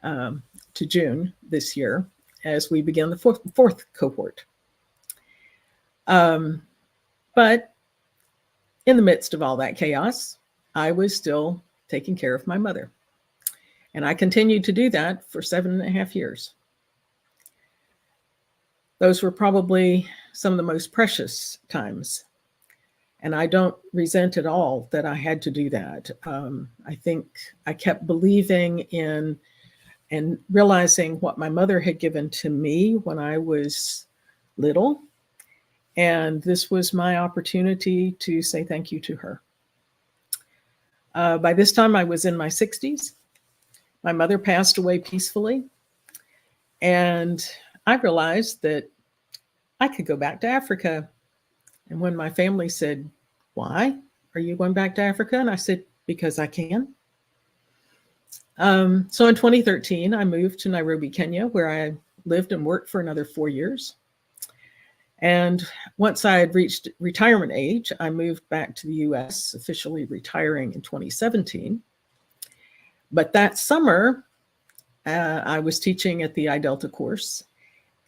to June this year as we begin the fourth cohort. But in the midst of all that chaos, I was still taking care of my mother. And I continued to do that for 7.5 years. Those were probably some of the most precious times. And I don't resent at all that I had to do that. I think I kept believing in and realizing what my mother had given to me when I was little. And this was my opportunity to say thank you to her. By this time, I was in my 60s. My mother passed away peacefully. And I realized that I could go back to Africa. And when my family said, "Why are you going back to Africa?" And I said, "Because I can." So in 2013, I moved to Nairobi, Kenya, where I lived and worked for another 4 years. And once I had reached retirement age, I moved back to the US, officially retiring in 2017. But that summer, I was teaching at the I-Delta course,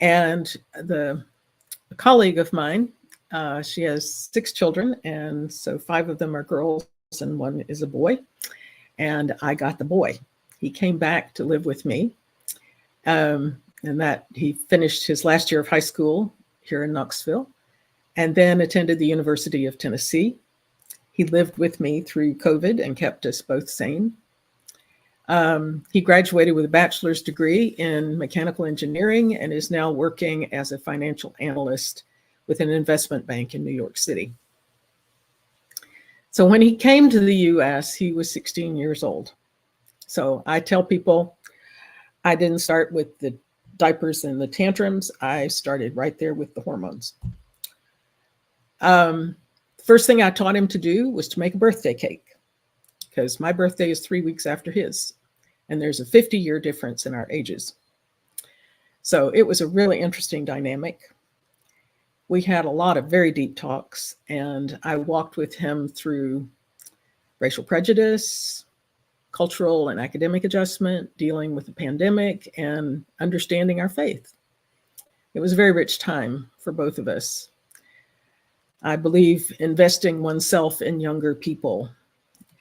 and a colleague of mine, she has 6 children, and so 5 of them are girls and 1 is a boy, and I got the boy. He came back to live with me, and that he finished his last year of high school here in Knoxville, and then attended the University of Tennessee. He lived with me through COVID and kept us both sane. He graduated with a bachelor's degree in mechanical engineering and is now working as a financial analyst with an investment bank in New York City. So when he came to the US, he was 16 years old. So I tell people I didn't start with the diapers and the tantrums. I started right there with the hormones. First thing I taught him to do was to make a birthday cake, because my birthday is 3 weeks after his, and there's a 50-year difference in our ages. So it was a really interesting dynamic. We had a lot of very deep talks, and I walked with him through racial prejudice, cultural and academic adjustment, dealing with the pandemic, and understanding our faith. It was a very rich time for both of us. I believe investing oneself in younger people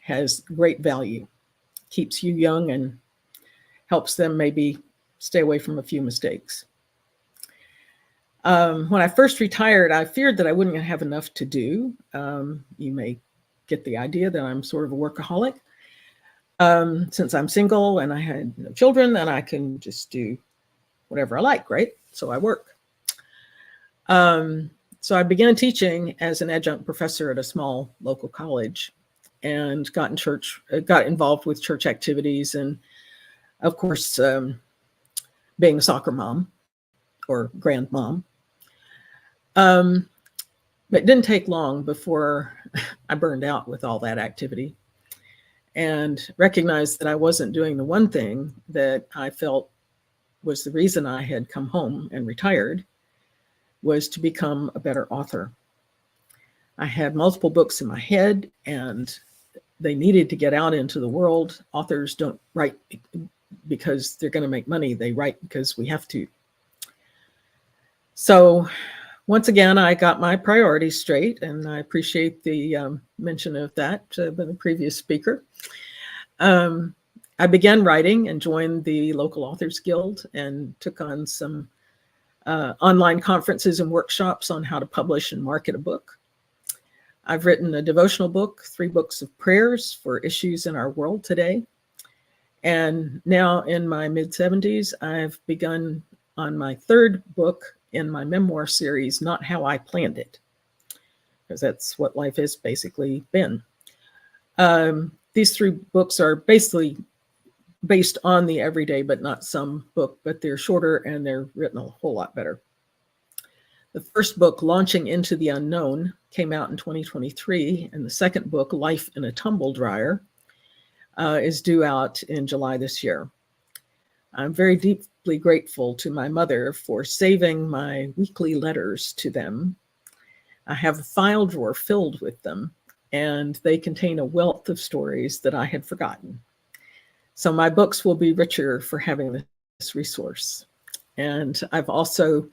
has great value, keeps you young and helps them maybe stay away from a few mistakes. When I first retired, I feared that I wouldn't have enough to do. You may get the idea that I'm sort of a workaholic. Since I'm single and I had no children, then I can just do whatever I like, right? So I work. So I began teaching as an adjunct professor at a small local college, and got involved with church activities, and of course, being a soccer mom or grandmom. But it didn't take long before I burned out with all that activity, and recognized that I wasn't doing the one thing that I felt was the reason I had come home and retired, was to become a better author. I had multiple books in my head, and they needed to get out into the world. Authors don't write because they're going to make money. They write because we have to. So once again, I got my priorities straight, and I appreciate the mention of that by the previous speaker. I began writing and joined the local Authors Guild and took on some online conferences and workshops on how to publish and market a book. I've written a devotional book, 3 books of prayers for issues in our world today. And now in my mid-70s, I've begun on my 3rd book in my memoir series, Not How I Planned It, because that's what life has basically been. These 3 books are basically based on the everyday, but not some book, but they're shorter and they're written a whole lot better. The first book, Launching into the Unknown, came out in 2023, and the second book, Life in a Tumble Dryer, is due out in July this year. I'm very deeply grateful to my mother for saving my weekly letters to them. I have a file drawer filled with them, and they contain a wealth of stories that I had forgotten. So my books will be richer for having this resource. And I've also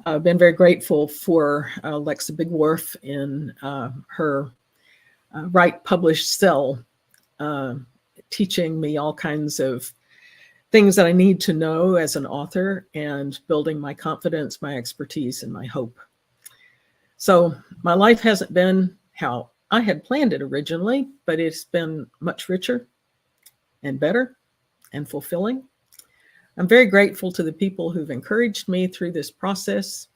been very grateful for Alexa Bigwharf in her Write, Publish, Sell, teaching me all kinds of things that I need to know as an author and building my confidence, my expertise, and my hope. So my life hasn't been how I had planned it originally, but it's been much richer and better and fulfilling. I'm very grateful to the people who've encouraged me through this process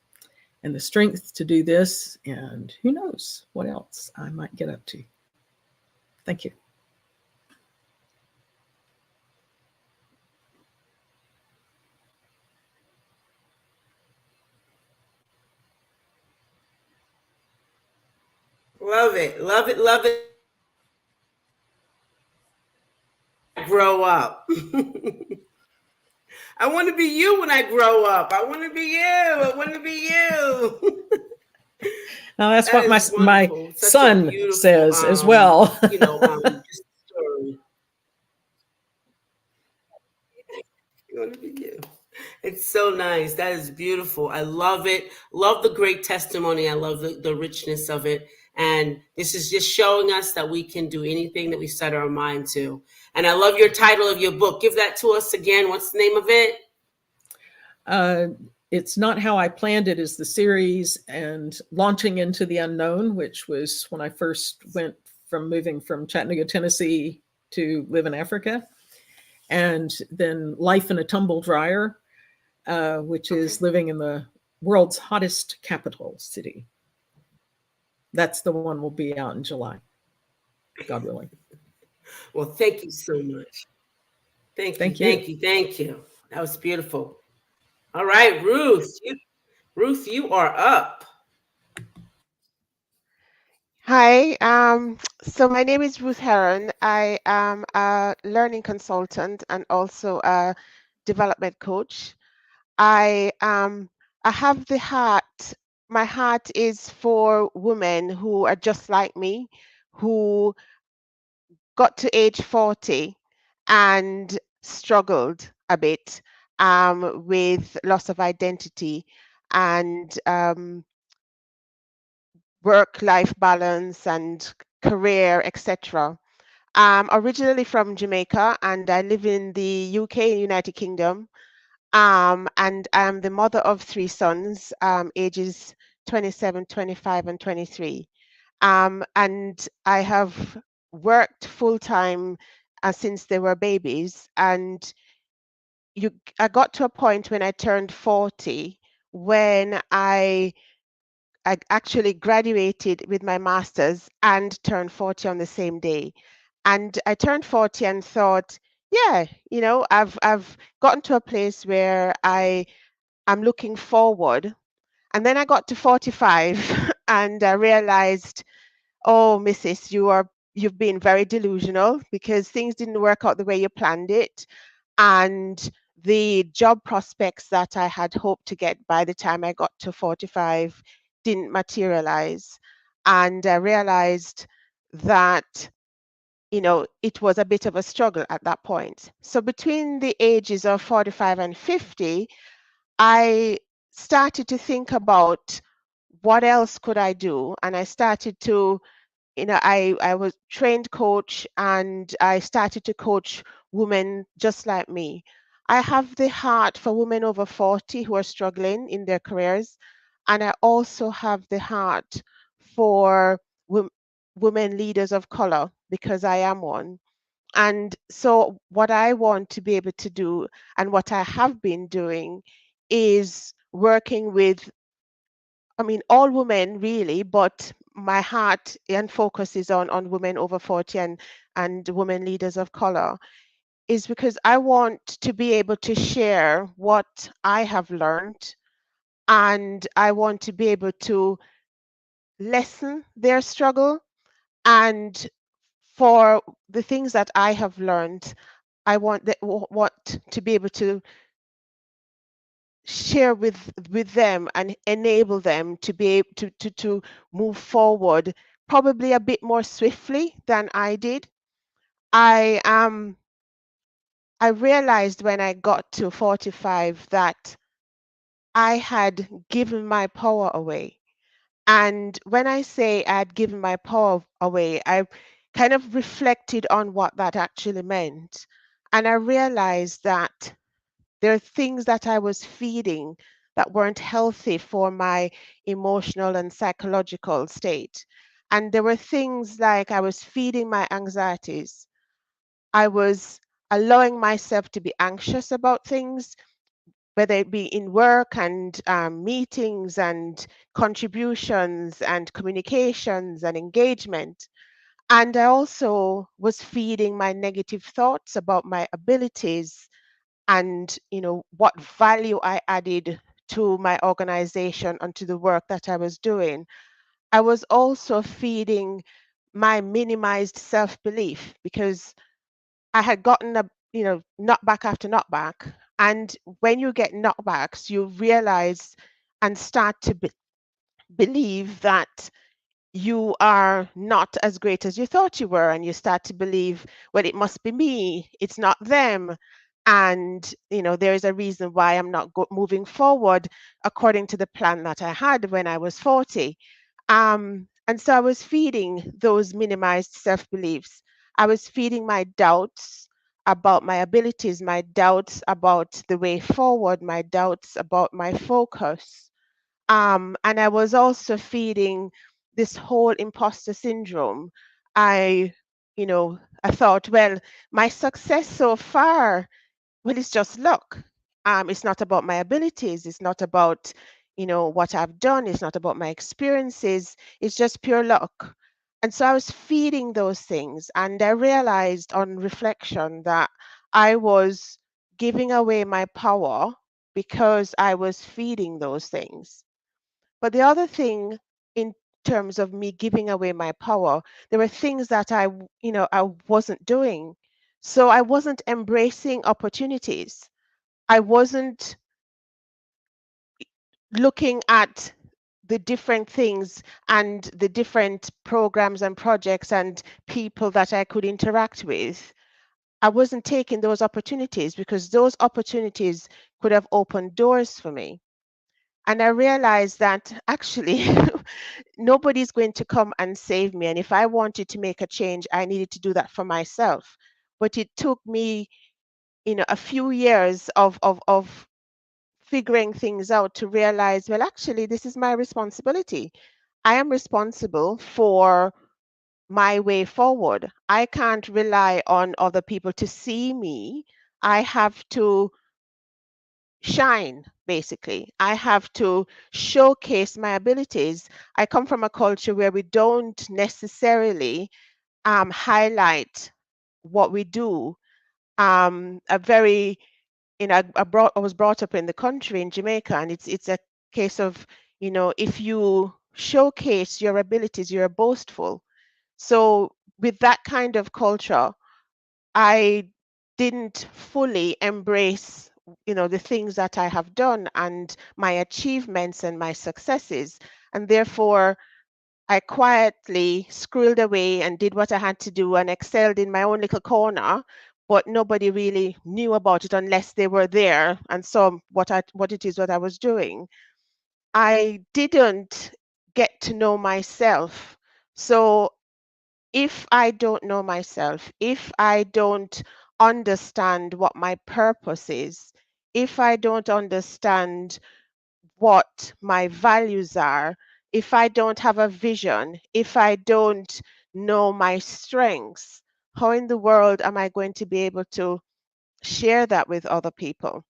and the strength to do this, and who knows what else I might get up to. Thank you. Love it, love it, love it. Grow up. I want to be you when I grow up. I want to be you. I want to be you. Now that's what my son says as well. Just story. I want to be you. It's so nice. That is beautiful. I love it. Love the great testimony. I love the richness of it. And this is just showing us that we can do anything that we set our mind to. And I love your title of your book. Give that to us again. What's the name of it? It's Not How I Planned It is the series, and Launching into the Unknown, which was when I first went from moving from Chattanooga, Tennessee to live in Africa. And then Life in a Tumble Dryer, which is living in the world's hottest capital city. That's the one will be out in July, God willing. Well, thank you so much. Thank you. That was beautiful. All right, Ruth. Ruth, you are up. Hi, so my name is Ruth Heron. I am a learning consultant and also a development coach. I have the heart. My heart is for women who are just like me, who got to age 40 and struggled a bit with loss of identity and work-life balance and career, etc. I'm originally from Jamaica and I live in the UK, United Kingdom. And I'm the mother of 3 sons, ages 27, 25, and 23. And I have worked full-time since they were babies. And I got to a point when I turned 40 when I actually graduated with my master's and turned 40 on the same day. And I turned 40 and thought, yeah, I've gotten to a place where I'm looking forward. And then I got to 45 and I realized, oh, Mrs., you've been very delusional because things didn't work out the way you planned it. And the job prospects that I had hoped to get by the time I got to 45 didn't materialize. And I realized that, it was a bit of a struggle at that point. So between the ages of 45 and 50, I started to think about what else could I do? And I started to, I was trained coach and I started to coach women just like me. I have the heart for women over 40 who are struggling in their careers. And I also have the heart for women leaders of color because I am one. And so what I want to be able to do and what I have been doing is working with, all women really, but my heart and focus is on women over 40 and women leaders of color, is because I want to be able to share what I have learned, and I want to be able to lessen their struggle. And for the things that I have learned, I want to be able to share with them and enable them to be able to move forward probably a bit more swiftly than I did. I realized when I got to 45 that I had given my power away. And when I say I had given my power away, I kind of reflected on what that actually meant. And I realized that there are things that I was feeding that weren't healthy for my emotional and psychological state. And there were things like I was feeding my anxieties. I was allowing myself to be anxious about things, whether it be in work and meetings and contributions and communications and engagement. And I also was feeding my negative thoughts about my abilities and, what value I added to my organization and to the work that I was doing. I was also feeding my minimized self-belief because I had gotten knockback after knockback. And when you get knockbacks, you realize and start to believe that you are not as great as you thought you were, and you start to believe, well, it must be me, it's not them, and there is a reason why I'm not moving forward according to the plan that I had when I was 40. And so I was feeding those minimized self-beliefs. I was feeding my doubts about my abilities, my doubts about the way forward, my doubts about my focus. And I was also feeding this whole imposter syndrome. I, I thought, well, my success so far, well, it's just luck. It's not about my abilities. It's not about, what I've done. It's not about my experiences. It's just pure luck. And so I was feeding those things. And I realized on reflection that I was giving away my power because I was feeding those things. But the other thing, in terms of me giving away my power, there were things that I wasn't doing. So I wasn't embracing opportunities. I wasn't looking at the different things and the different programs and projects and people that I could interact with. I wasn't taking those opportunities because those opportunities could have opened doors for me. And I realized that actually nobody's going to come and save me. And if I wanted to make a change, I needed to do that for myself. But it took me, a few years of figuring things out to realize, well, actually, this is my responsibility. I am responsible for my way forward. I can't rely on other people to see me. I have to shine, basically. I have to showcase my abilities. I come from a culture where we don't necessarily highlight what we do. A very, I was brought up in the country in Jamaica, and it's a case of, if you showcase your abilities, you're boastful. So with that kind of culture, I didn't fully embrace, the things that I have done and my achievements and my successes. And therefore, I quietly squirreled away and did what I had to do and excelled in my own little corner, but nobody really knew about it unless they were there and saw what I was doing. I didn't get to know myself. So if I don't know myself, if I don't understand what my purpose is, if I don't understand what my values are, if I don't have a vision, if I don't know my strengths, how in the world am I going to be able to share that with other people?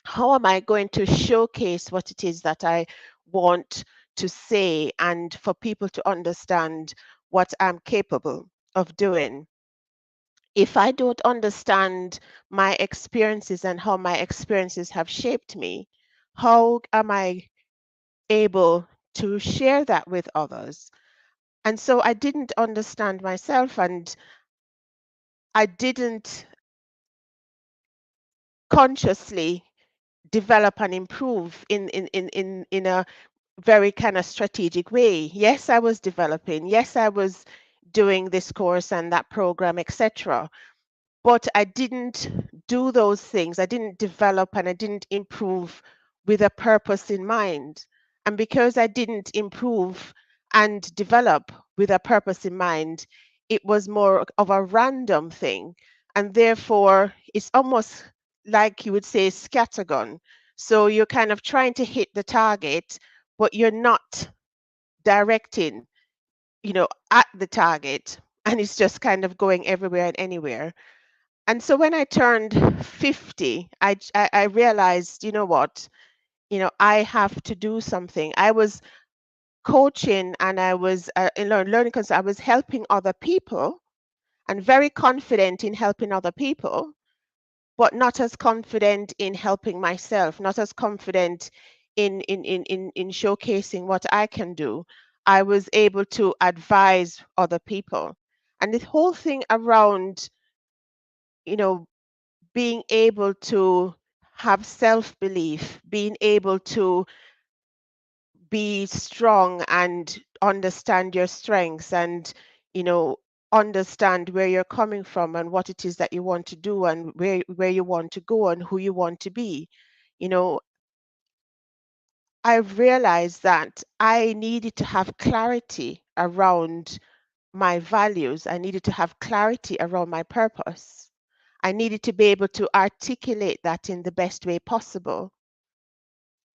How am I going to showcase what it is that I want to say and for people to understand what I'm capable of doing? If I don't understand my experiences and how my experiences have shaped me, how am I able to share that with others? And so I didn't understand myself, and I didn't consciously develop and improve in a very kind of strategic way. Yes, I was developing. Yes, I was doing this course and that program, etc. But I didn't do those things. I didn't develop and I didn't improve with a purpose in mind. And because I didn't improve and develop with a purpose in mind, it was more of a random thing. and therefore it's almost like you would say scattergun. So you're kind of trying to hit the target, but you're not directing, at the target, and it's just kind of going everywhere and anywhere. And so when I turned 50, I realized, you know what, I have to do something. I was coaching and I was learning because I was helping other people and very confident in helping other people, but not as confident in helping myself, not as confident in showcasing what I can do. I was able to advise other people. And the whole thing around, you know, being able to have self-belief, being able to be strong and understand your strengths and, understand where you're coming from and what it is that you want to do and where you want to go and who you want to be. You know, I've realized that I needed to have clarity around my values. I needed to have clarity around my purpose. I needed to be able to articulate that in the best way possible.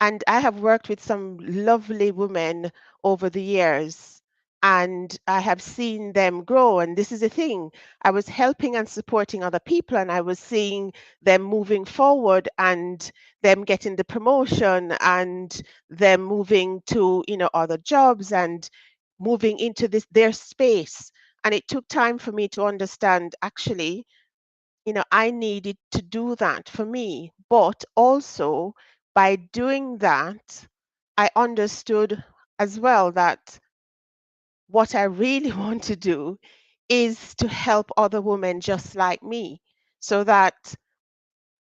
And I have worked with some lovely women over the years, and I have seen them grow. And this is the thing, I was helping and supporting other people, and I was seeing them moving forward and them getting the promotion and them moving to, other jobs and moving into their space. And it took time for me to understand, actually, I needed to do that for me. But also, by doing that, I understood as well that what I really want to do is to help other women just like me, so that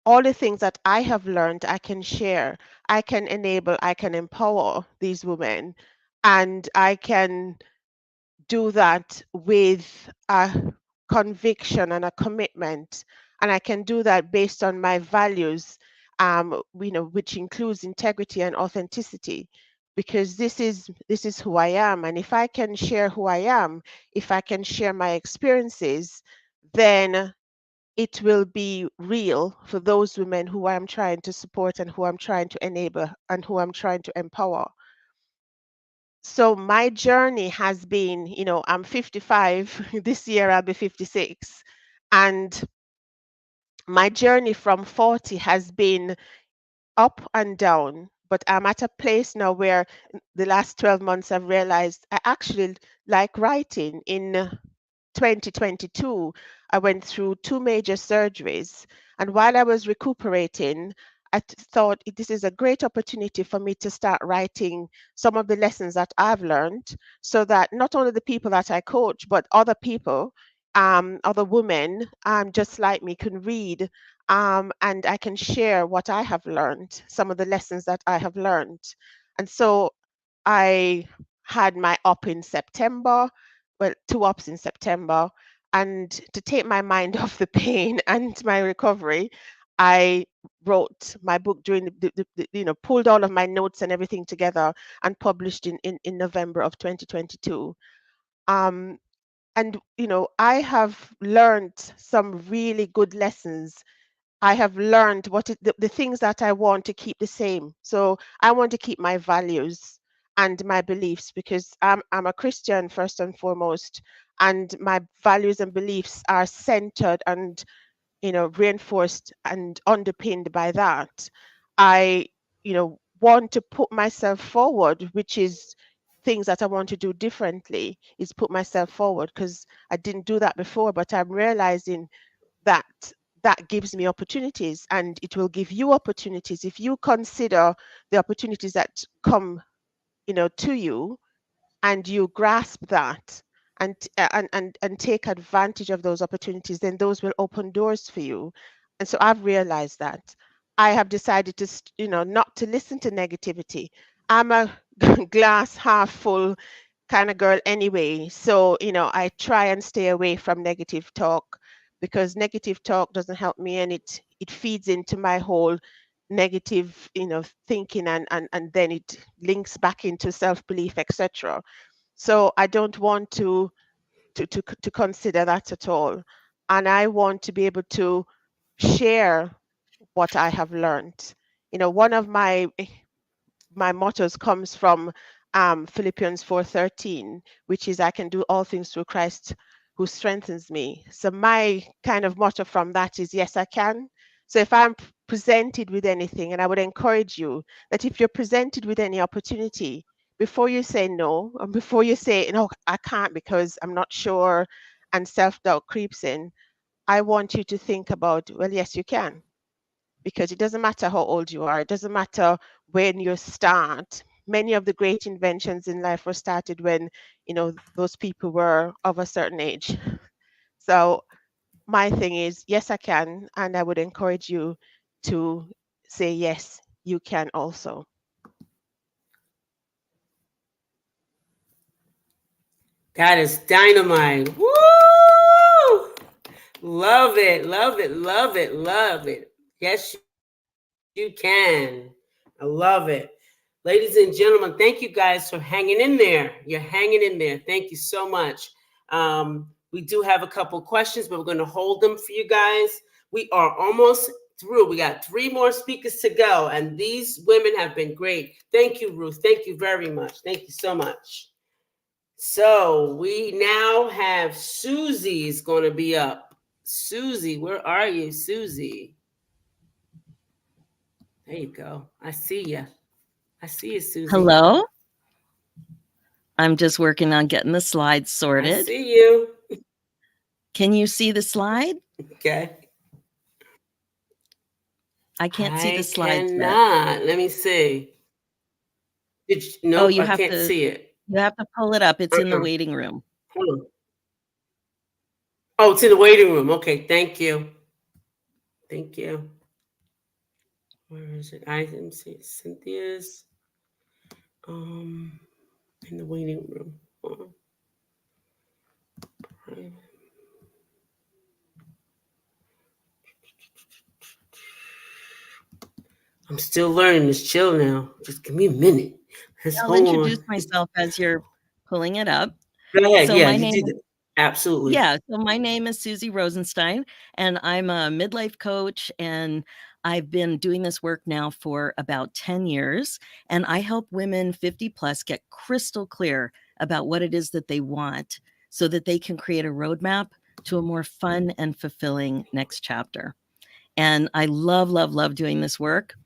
all the things that I have learned, I can share, I can enable, I can empower these women, and I can do that with a conviction and a commitment, and I can do that based on my values, which includes integrity and authenticity, because this is who I am. And if I can share who I am, if I can share my experiences, then it will be real for those women who I'm trying to support and who I'm trying to enable and who I'm trying to empower. So my journey has been, I'm 55, this year I'll be 56. And my journey from 40 has been up and down, but I'm at a place now where the last 12 months I've realized I actually like writing. In 2022, I went through 2 major surgeries. And while I was recuperating, I thought this is a great opportunity for me to start writing some of the lessons that I've learned, so that not only the people that I coach, but other people, other women, just like me, can read, and I can share what I have learned, some of the lessons that I have learned. And so I had my up in September, well, 2 ups in September. And to take my mind off the pain and my recovery, I wrote my book during pulled all of my notes and everything together and published in November of 2022. And I have learned some really good lessons. I have learned the things that I want to keep the same. So I want to keep my values and my beliefs, because I'm a Christian first and foremost, and my values and beliefs are centered and reinforced and underpinned by that. I want to put myself forward, which is things that I want to do differently, is put myself forward, because I didn't do that before. But I'm realizing that that gives me opportunities, and it will give you opportunities if you consider the opportunities that come to you, and you grasp that, and take advantage of those opportunities. Then those will open doors for you. And so I've realized that I have decided to not to listen to negativity. I'm a glass half full kind of girl anyway. So, I try and stay away from negative talk, because negative talk doesn't help me, and it feeds into my whole negative, thinking, and then it links back into self-belief, etc. So I don't want to consider that at all. and I want to be able to share what I have learned. You know, one of my mottos comes from Philippians 4:13, which is I can do all things through Christ who strengthens me. So my kind of motto from that is yes, I can. So if I'm presented with anything, and I would encourage you that if you're presented with any opportunity, before you say no, and before you say, no, I can't because I'm not sure, and self-doubt creeps in, I want you to think about, well, yes, you can, because it doesn't matter how old you are. It doesn't matter when you start. Many of the great inventions in life were started when, you know, those people were of a certain age. So my thing is, yes, I can. And I would encourage you to say, yes, you can also. That is dynamite. Woo! Love it, love it, love it, love it. Yes, you can. I love it. Ladies and gentlemen, thank you guys for hanging in there. You're hanging in there. Thank you so much. We do have a couple questions, but we're going to hold them for you guys. We are almost through. We got 3 more speakers to go, and these women have been great. Thank you, Ruth. Thank you very much. Thank you so much. So we now have Susie's going to be up. Susie, where are you, Susie? There you go. I see you. I see you, Susie. Hello. I'm just working on getting the slides sorted. I see you. Can you see the slide? Okay. I can't see the slides yet. Cannot. Let me see. No, you I have can't to see it. You have to pull it up. It's in the waiting room. Hold on. Oh, it's in the waiting room. Okay, thank you. Thank you. Where is it? I didn't see it. Cynthia's in the waiting room. I'm still learning this. Chill now. Just give me a minute. I'll introduce myself as you're pulling it up. Go ahead. So Yeah, my you name, did it. Absolutely. Yeah. So my name is Susie Rosenstein, and I'm a midlife coach, and I've been doing this work now for about 10 years. And I help women 50 plus get crystal clear about what it is that they want so that they can create a roadmap to a more fun and fulfilling next chapter. And I love, love, love doing this work.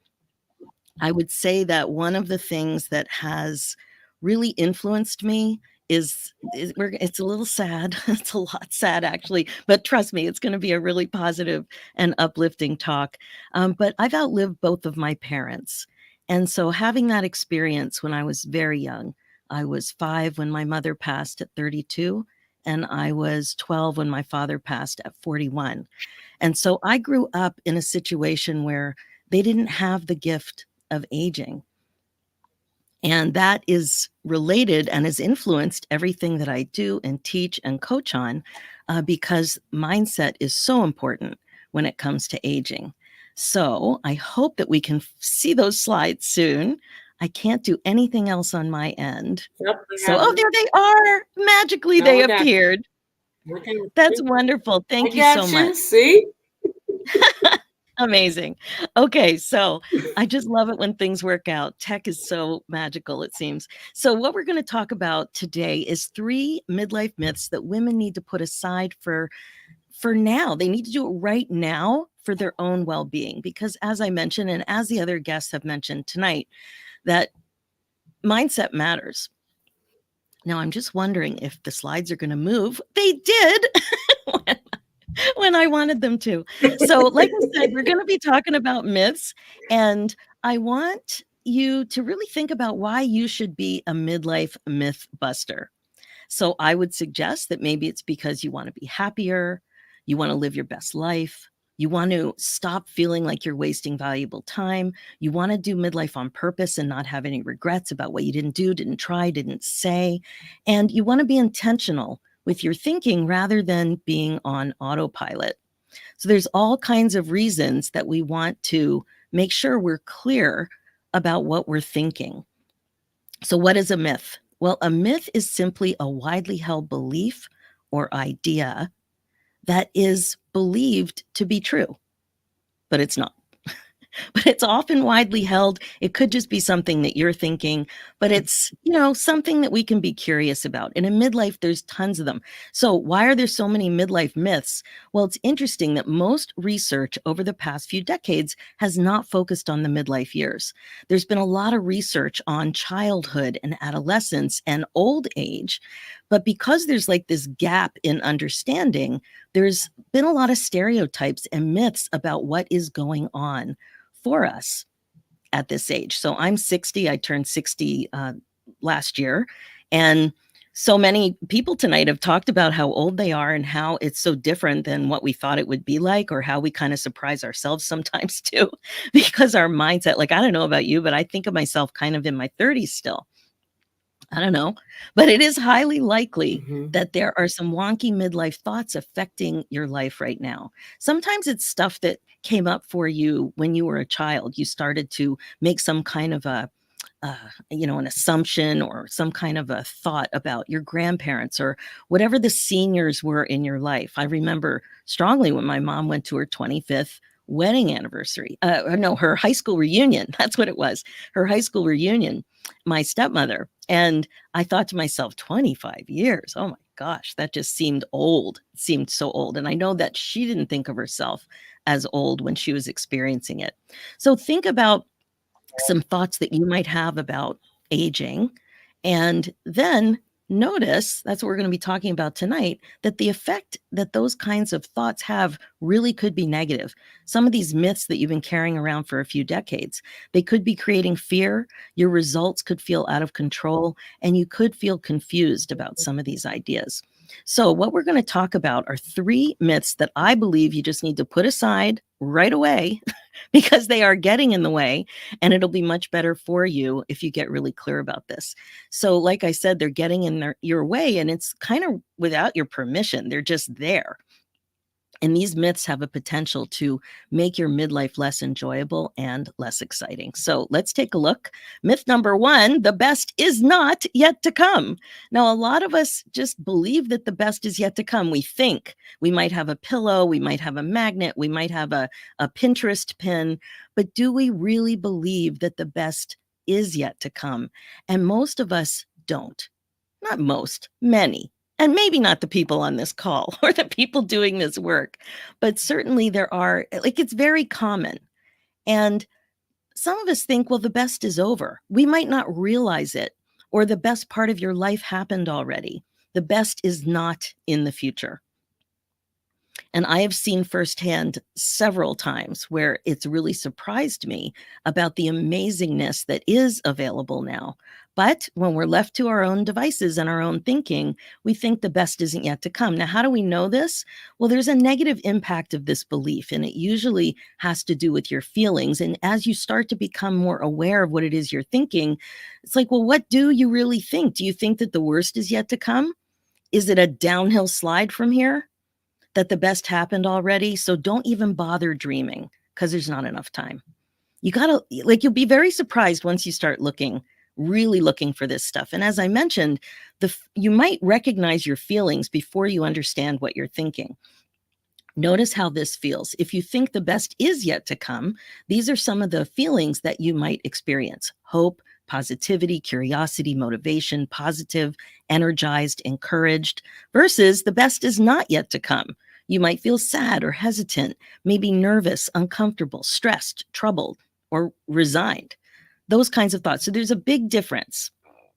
I would say that one of the things that has really influenced me is it's a little sad. It's a lot sad, actually, but trust me, it's going to be a really positive and uplifting talk. But I've outlived both of my parents. And so having that experience when I was very young, I was 5 when my mother passed at 32, and I was 12 when my father passed at 41. And so I grew up in a situation where they didn't have the gift of aging. And that is related and has influenced everything that I do and teach and coach on, because mindset is so important when it comes to aging. So I hope that we can see those slides soon. I can't do anything else on my end. Yep, so, there they are. Magically, they appeared. That's wonderful. Thank you so much. See? Amazing. Okay, so I just love it when things work out. Tech is so magical, it seems. So what we're going to talk about today is 3 midlife myths that women need to put aside for now. They need to do it right now for their own well-being, because as I mentioned, and as the other guests have mentioned tonight, that mindset matters. Now, I'm just wondering if the slides are going to move. They did. when I wanted them to. So like I said, we're going to be talking about myths, and I want you to really think about why you should be a midlife myth buster. So I would suggest that maybe it's because you want to be happier, you want to live your best life, you want to stop feeling like you're wasting valuable time, you want to do midlife on purpose and not have any regrets about what you didn't do, didn't try, didn't say, and you want to be intentional with your thinking rather than being on autopilot. So there's all kinds of reasons that we want to make sure we're clear about what we're thinking. So what is a myth? Well, a myth is simply a widely held belief or idea that is believed to be true, but it's not. But it's often widely held. It could just be something that you're thinking, but it's, something that we can be curious about. And in midlife, there's tons of them. So why are there so many midlife myths? Well, it's interesting that most research over the past few decades has not focused on the midlife years. There's been a lot of research on childhood and adolescence and old age, but because there's like this gap in understanding, there's been a lot of stereotypes and myths about what is going on for us at this age. So I'm 60. I turned 60 last year. And so many people tonight have talked about how old they are and how it's so different than what we thought it would be like, or how we kind of surprise ourselves sometimes too, because our mindset, like, I don't know about you, but I think of myself kind of in my 30s still. I don't know, but it is highly likely that there are some wonky midlife thoughts affecting your life right now. Sometimes it's stuff that came up for you when you were a child. You started to make some kind of an assumption or some kind of a thought about your grandparents or whatever the seniors were in your life. I remember strongly when my mom went to her 25th wedding anniversary. Her high school reunion. That's what it was. Her high school reunion, my stepmother. And I thought to myself, 25 years. Oh my gosh, that just seemed old. It seemed so old. And I know that she didn't think of herself as old when she was experiencing it. So think about some thoughts that you might have about aging, and then notice, that's what we're going to be talking about tonight, that the effect that those kinds of thoughts have really could be negative. Some of these myths that you've been carrying around for a few decades, they could be creating fear. Your results could feel out of control, and you could feel confused about some of these ideas. So what we're going to talk about are 3 myths that I believe you just need to put aside right away because they are getting in the way, and it'll be much better for you if you get really clear about this. So like I said, they're getting in your way, and it's kind of without your permission. They're just there. And these myths have a potential to make your midlife less enjoyable and less exciting. So let's take a look. Myth number 1, the best is not yet to come. Now, a lot of us just believe that the best is yet to come. We think we might have a pillow, we might have a magnet, we might have a Pinterest pin, but do we really believe that the best is yet to come? And most of us don't. Not most, many. And maybe not the people on this call or the people doing this work, but certainly there are, it's very common. And some of us think, well, the best is over. We might not realize it, or the best part of your life happened already. The best is not in the future. And I have seen firsthand several times where it's really surprised me about the amazingness that is available now. But when we're left to our own devices and our own thinking, we think the best isn't yet to come. Now, how do we know this? Well, there's a negative impact of this belief, and it usually has to do with your feelings. And as you start to become more aware of what it is you're thinking, it's like, well, what do you really think? Do you think that the worst is yet to come? Is it a downhill slide from here? That the best happened already? So don't even bother dreaming, because there's not enough time. You gotta, you'll be very surprised once you start really looking for this stuff. And as I mentioned, you might recognize your feelings before you understand what you're thinking. Notice how this feels. If you think the best is yet to come, these are some of the feelings that you might experience: hope, positivity, curiosity, motivation, positive, energized, encouraged, versus the best is not yet to come. You might feel sad or hesitant, maybe nervous, uncomfortable, stressed, troubled, or resigned. Those kinds of thoughts. So there's a big difference.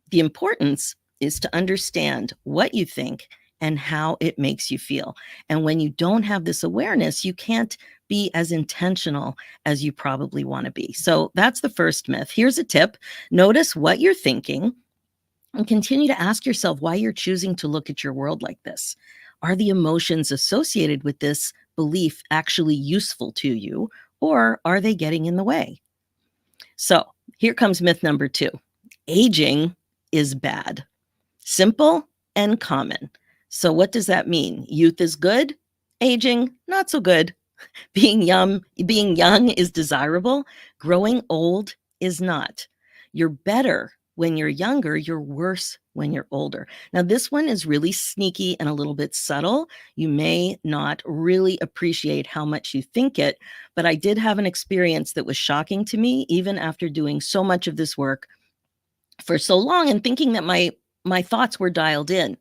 The importance is to understand what you think and how it makes you feel. And when you don't have this awareness, you can't be as intentional as you probably want to be. So that's the first myth. Here's a tip. Notice what you're thinking and continue to ask yourself why you're choosing to look at your world like this. Are the emotions associated with this belief actually useful to you, or are they getting in the way? So here comes myth number 2. Aging is bad. Simple and common. So what does that mean? Youth is good, aging not so good. Being young is desirable, growing old is not. You're better when you're younger, you're worse when you're older. Now, this one is really sneaky and a little bit subtle. You may not really appreciate how much you think it, but I did have an experience that was shocking to me, even after doing so much of this work for so long and thinking that my thoughts were dialed in.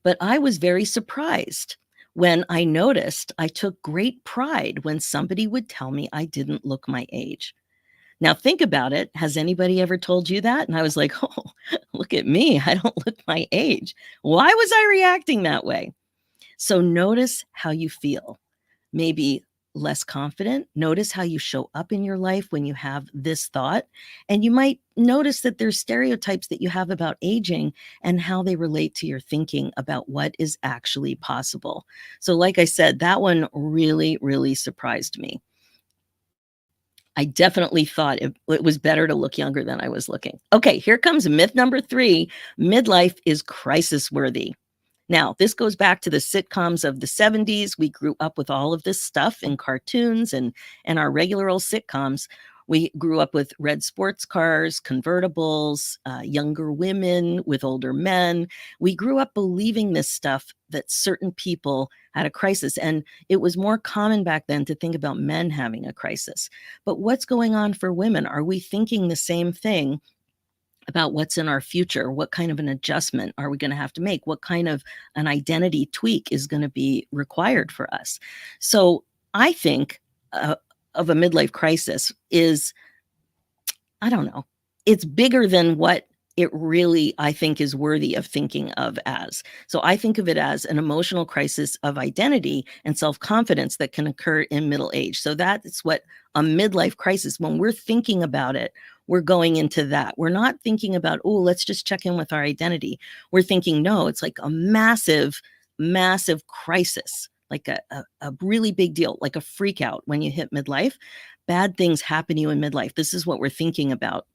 But I was very surprised when I noticed I took great pride when somebody would tell me I didn't look my age. Now, think about it. Has anybody ever told you that? And I was like, oh, look at me. I don't look my age. Why was I reacting that way? So notice how you feel. Maybe less confident. Notice how you show up in your life when you have this thought. And you might notice that there's stereotypes that you have about aging and how they relate to your thinking about what is actually possible. So like I said, that one really, really surprised me. I definitely thought it was better to look younger than I was looking. Okay, here comes myth number 3. Midlife is crisis worthy. Now, this goes back to the sitcoms of the 70s. We grew up with all of this stuff in cartoons and our regular old sitcoms. We grew up with red sports cars, convertibles, younger women with older men. We grew up believing this stuff, that certain people had a crisis. And it was more common back then to think about men having a crisis. But what's going on for women? Are we thinking the same thing about what's in our future? What kind of an adjustment are we going to have to make? What kind of an identity tweak is going to be required for us? So I think of a midlife crisis is, I don't know, it's bigger than what it really, I think, is worthy of thinking of as. So I think of it as an emotional crisis of identity and self-confidence that can occur in middle age. So that's what a midlife crisis, when we're thinking about it, we're going into that. We're not thinking about, oh, let's just check in with our identity. We're thinking, no, it's like a massive, massive crisis, like a really big deal, like a freak out when you hit midlife. Bad things happen to you in midlife. This is what we're thinking about.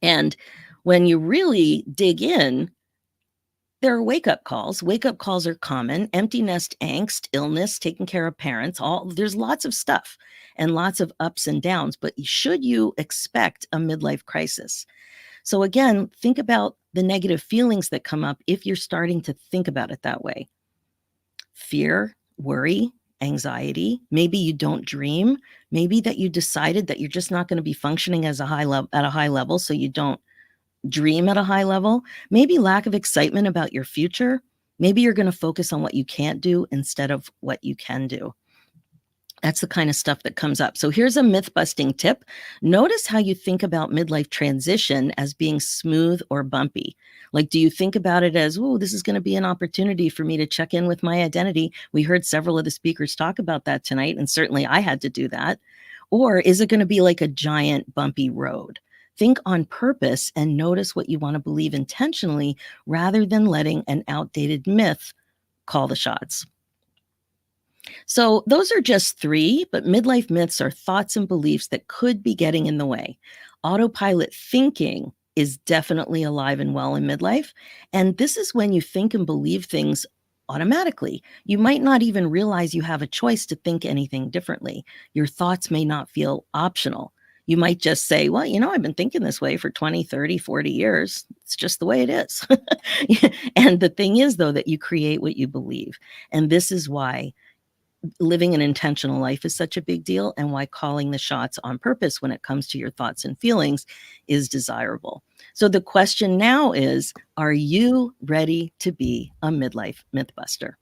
And when you really dig in, there are wake-up calls. Wake-up calls are common. Empty nest angst, illness, taking care of parents, there's lots of stuff and lots of ups and downs. But should you expect a midlife crisis? So again, think about the negative feelings that come up if you're starting to think about it that way. Fear, worry, anxiety. Maybe you don't dream. Maybe that you decided that you're just not going to be functioning as at a high level, so you don't dream at a high level. Maybe lack of excitement about your future. Maybe you're going to focus on what you can't do instead of what you can do. That's the kind of stuff that comes up. So here's a myth busting tip. Notice how you think about midlife transition as being smooth or bumpy. Like, do you think about it as, oh, this is going to be an opportunity for me to check in with my identity? We heard several of the speakers talk about that tonight, and certainly I had to do that. Or is it going to be like a giant bumpy road? Think on purpose and notice what you want to believe intentionally rather than letting an outdated myth call the shots. So those are just 3, but midlife myths are thoughts and beliefs that could be getting in the way. Autopilot thinking is definitely alive and well in midlife. And this is when you think and believe things automatically. You might not even realize you have a choice to think anything differently. Your thoughts may not feel optional. You might just say, well, I've been thinking this way for 20, 30, 40 years. It's just the way it is. And the thing is, though, that you create what you believe. And this is why living an intentional life is such a big deal, and why calling the shots on purpose when it comes to your thoughts and feelings is desirable. So the question now is, are you ready to be a midlife mythbuster?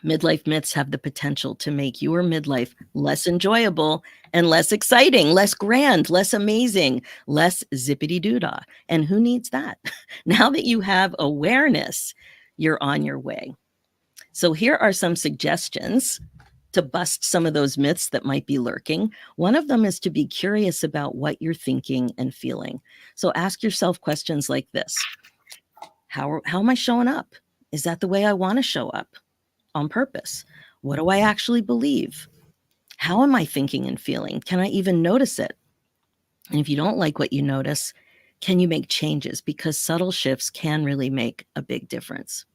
Midlife myths have the potential to make your midlife less enjoyable and less exciting, less grand, less amazing, less zippity-doo-dah. And who needs that? Now that you have awareness, you're on your way. So here are some suggestions to bust some of those myths that might be lurking. One of them is to be curious about what you're thinking and feeling. So ask yourself questions like this. How am I showing up? Is that the way I want to show up? On purpose? What do I actually believe? How am I thinking and feeling? Can I even notice it? And if you don't like what you notice, can you make changes? Because subtle shifts can really make a big difference.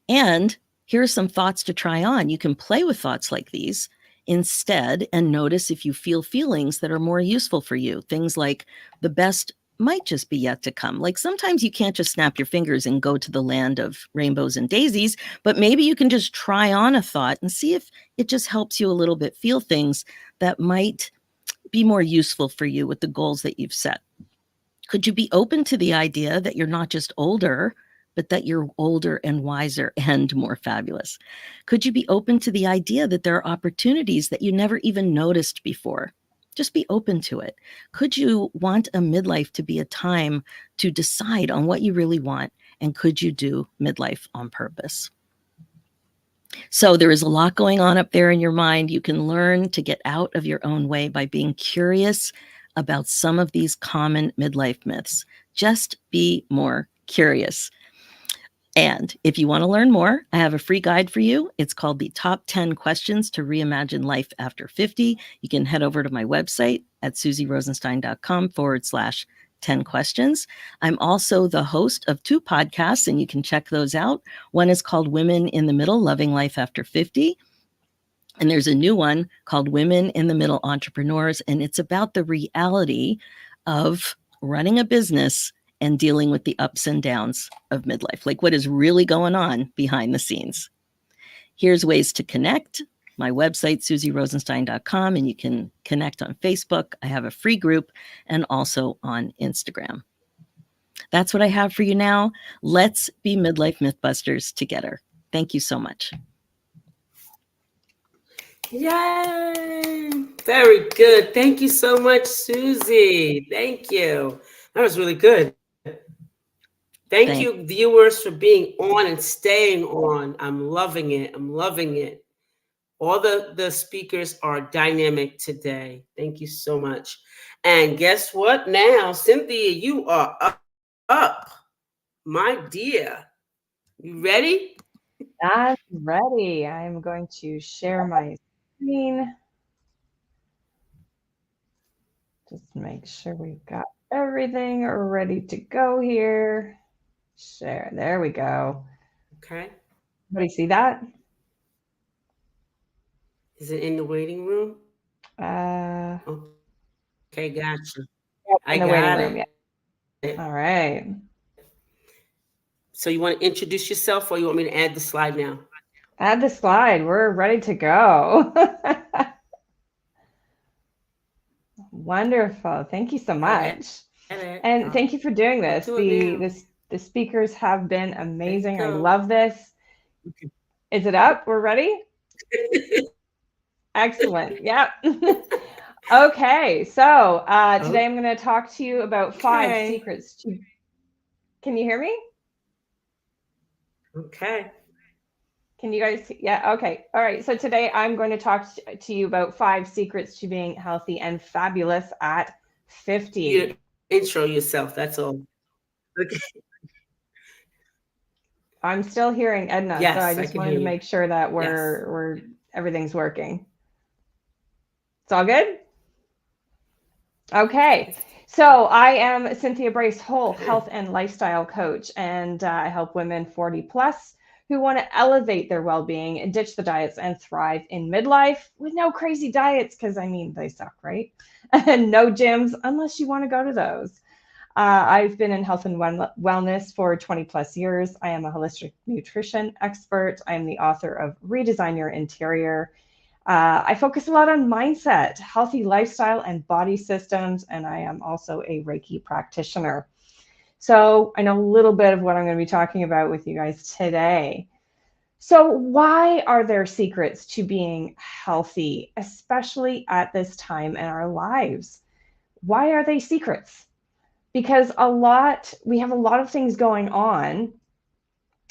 And here are some thoughts to try on. You can play with thoughts like these instead and notice if you feel feelings that are more useful for you. Things like, the best might just be yet to come. Like sometimes you can't just snap your fingers and go to the land of rainbows and daisies, but maybe you can just try on a thought and see if it just helps you a little bit feel things that might be more useful for you with the goals that you've set. Could you be open to the idea that you're not just older, but that you're older and wiser and more fabulous? Could you be open to the idea that there are opportunities that you never even noticed before? Just be open to it. Could you want a midlife to be a time to decide on what you really want? And could you do midlife on purpose? So there is a lot going on up there in your mind. You can learn to get out of your own way by being curious about some of these common midlife myths. Just be more curious. And if you want to learn more, I have a free guide for you. It's called the Top 10 Questions to Reimagine Life After 50. You can head over to my website at susierosenstein.com/10 questions. I'm also the host of 2 podcasts, and you can check those out. One is called Women in the Middle, Loving Life After 50. And there's a new one called Women in the Middle Entrepreneurs, and it's about the reality of running a business and dealing with the ups and downs of midlife, like what is really going on behind the scenes. Here's ways to connect. My website, susierosenstein.com, and you can connect on Facebook. I have a free group and also on Instagram. That's what I have for you now. Let's be midlife mythbusters together. Thank you so much. Yay! Very good. Thank you so much, Susie. Thank you. That was really good. Thank you, viewers, for being on and staying on. I'm loving it. I'm loving it. All the speakers are dynamic today. Thank you so much. And guess what now? Cynthia, you are up. My dear. You ready? I'm ready. I'm going to share my screen. Just make sure we've got everything ready to go here. Share. There we go. Okay. Everybody see that? Is it in the waiting room? Okay, gotcha. In the waiting room, yeah. All right. So you want to introduce yourself, or you want me to add the slide now? Add the slide. We're ready to go. Wonderful. Thank you so much. And thank you for doing this. The speakers have been amazing. I love this. Is it up? We're ready? Excellent. Yep. Okay. So today I'm going to talk to you about 5 secrets to... Can you hear me? Okay. Can you guys see? Yeah. Okay. All right. So today I'm going to talk to you about 5 secrets to being healthy and fabulous at 50. You intro yourself. That's all. Okay. I'm still hearing Edna, yes, so I just wanted to make sure that we're everything's working. It's all good? Okay. So I am Cynthia Brace, whole health and lifestyle coach, and I help women 40 plus who want to elevate their well-being and ditch the diets and thrive in midlife with no crazy diets, because I mean, they suck, right? And no gyms unless you want to go to those. I've been in health and wellness for 20 plus years. I am a holistic nutrition expert. I'm the author of Redesign Your Interior. I focus a lot on mindset, healthy lifestyle, and body systems, and I am also a Reiki practitioner. So I know a little bit of what I'm going to be talking about with you guys today. So why are there secrets to being healthy, especially at this time in our lives? Why are they secrets? Because we have a lot of things going on,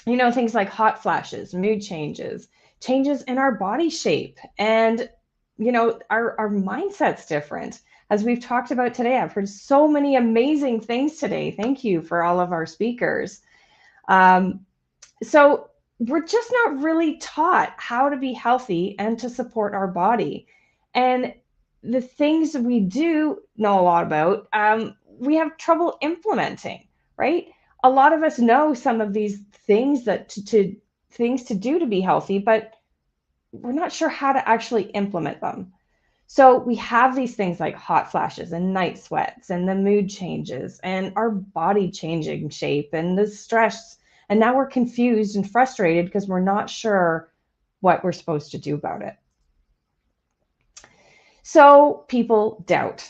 you know, things like hot flashes, mood changes, changes in our body shape, and, you know, our mindset's different. As we've talked about today, I've heard so many amazing things today. Thank you for all of our speakers. So we're just not really taught how to be healthy and to support our body. And the things we do know a lot about, we have trouble implementing, right? A lot of us know some of these things things to do to be healthy, but we're not sure how to actually implement them. So we have these things like hot flashes and night sweats and the mood changes and our body changing shape and the stress. And now we're confused and frustrated because we're not sure what we're supposed to do about it. So people doubt.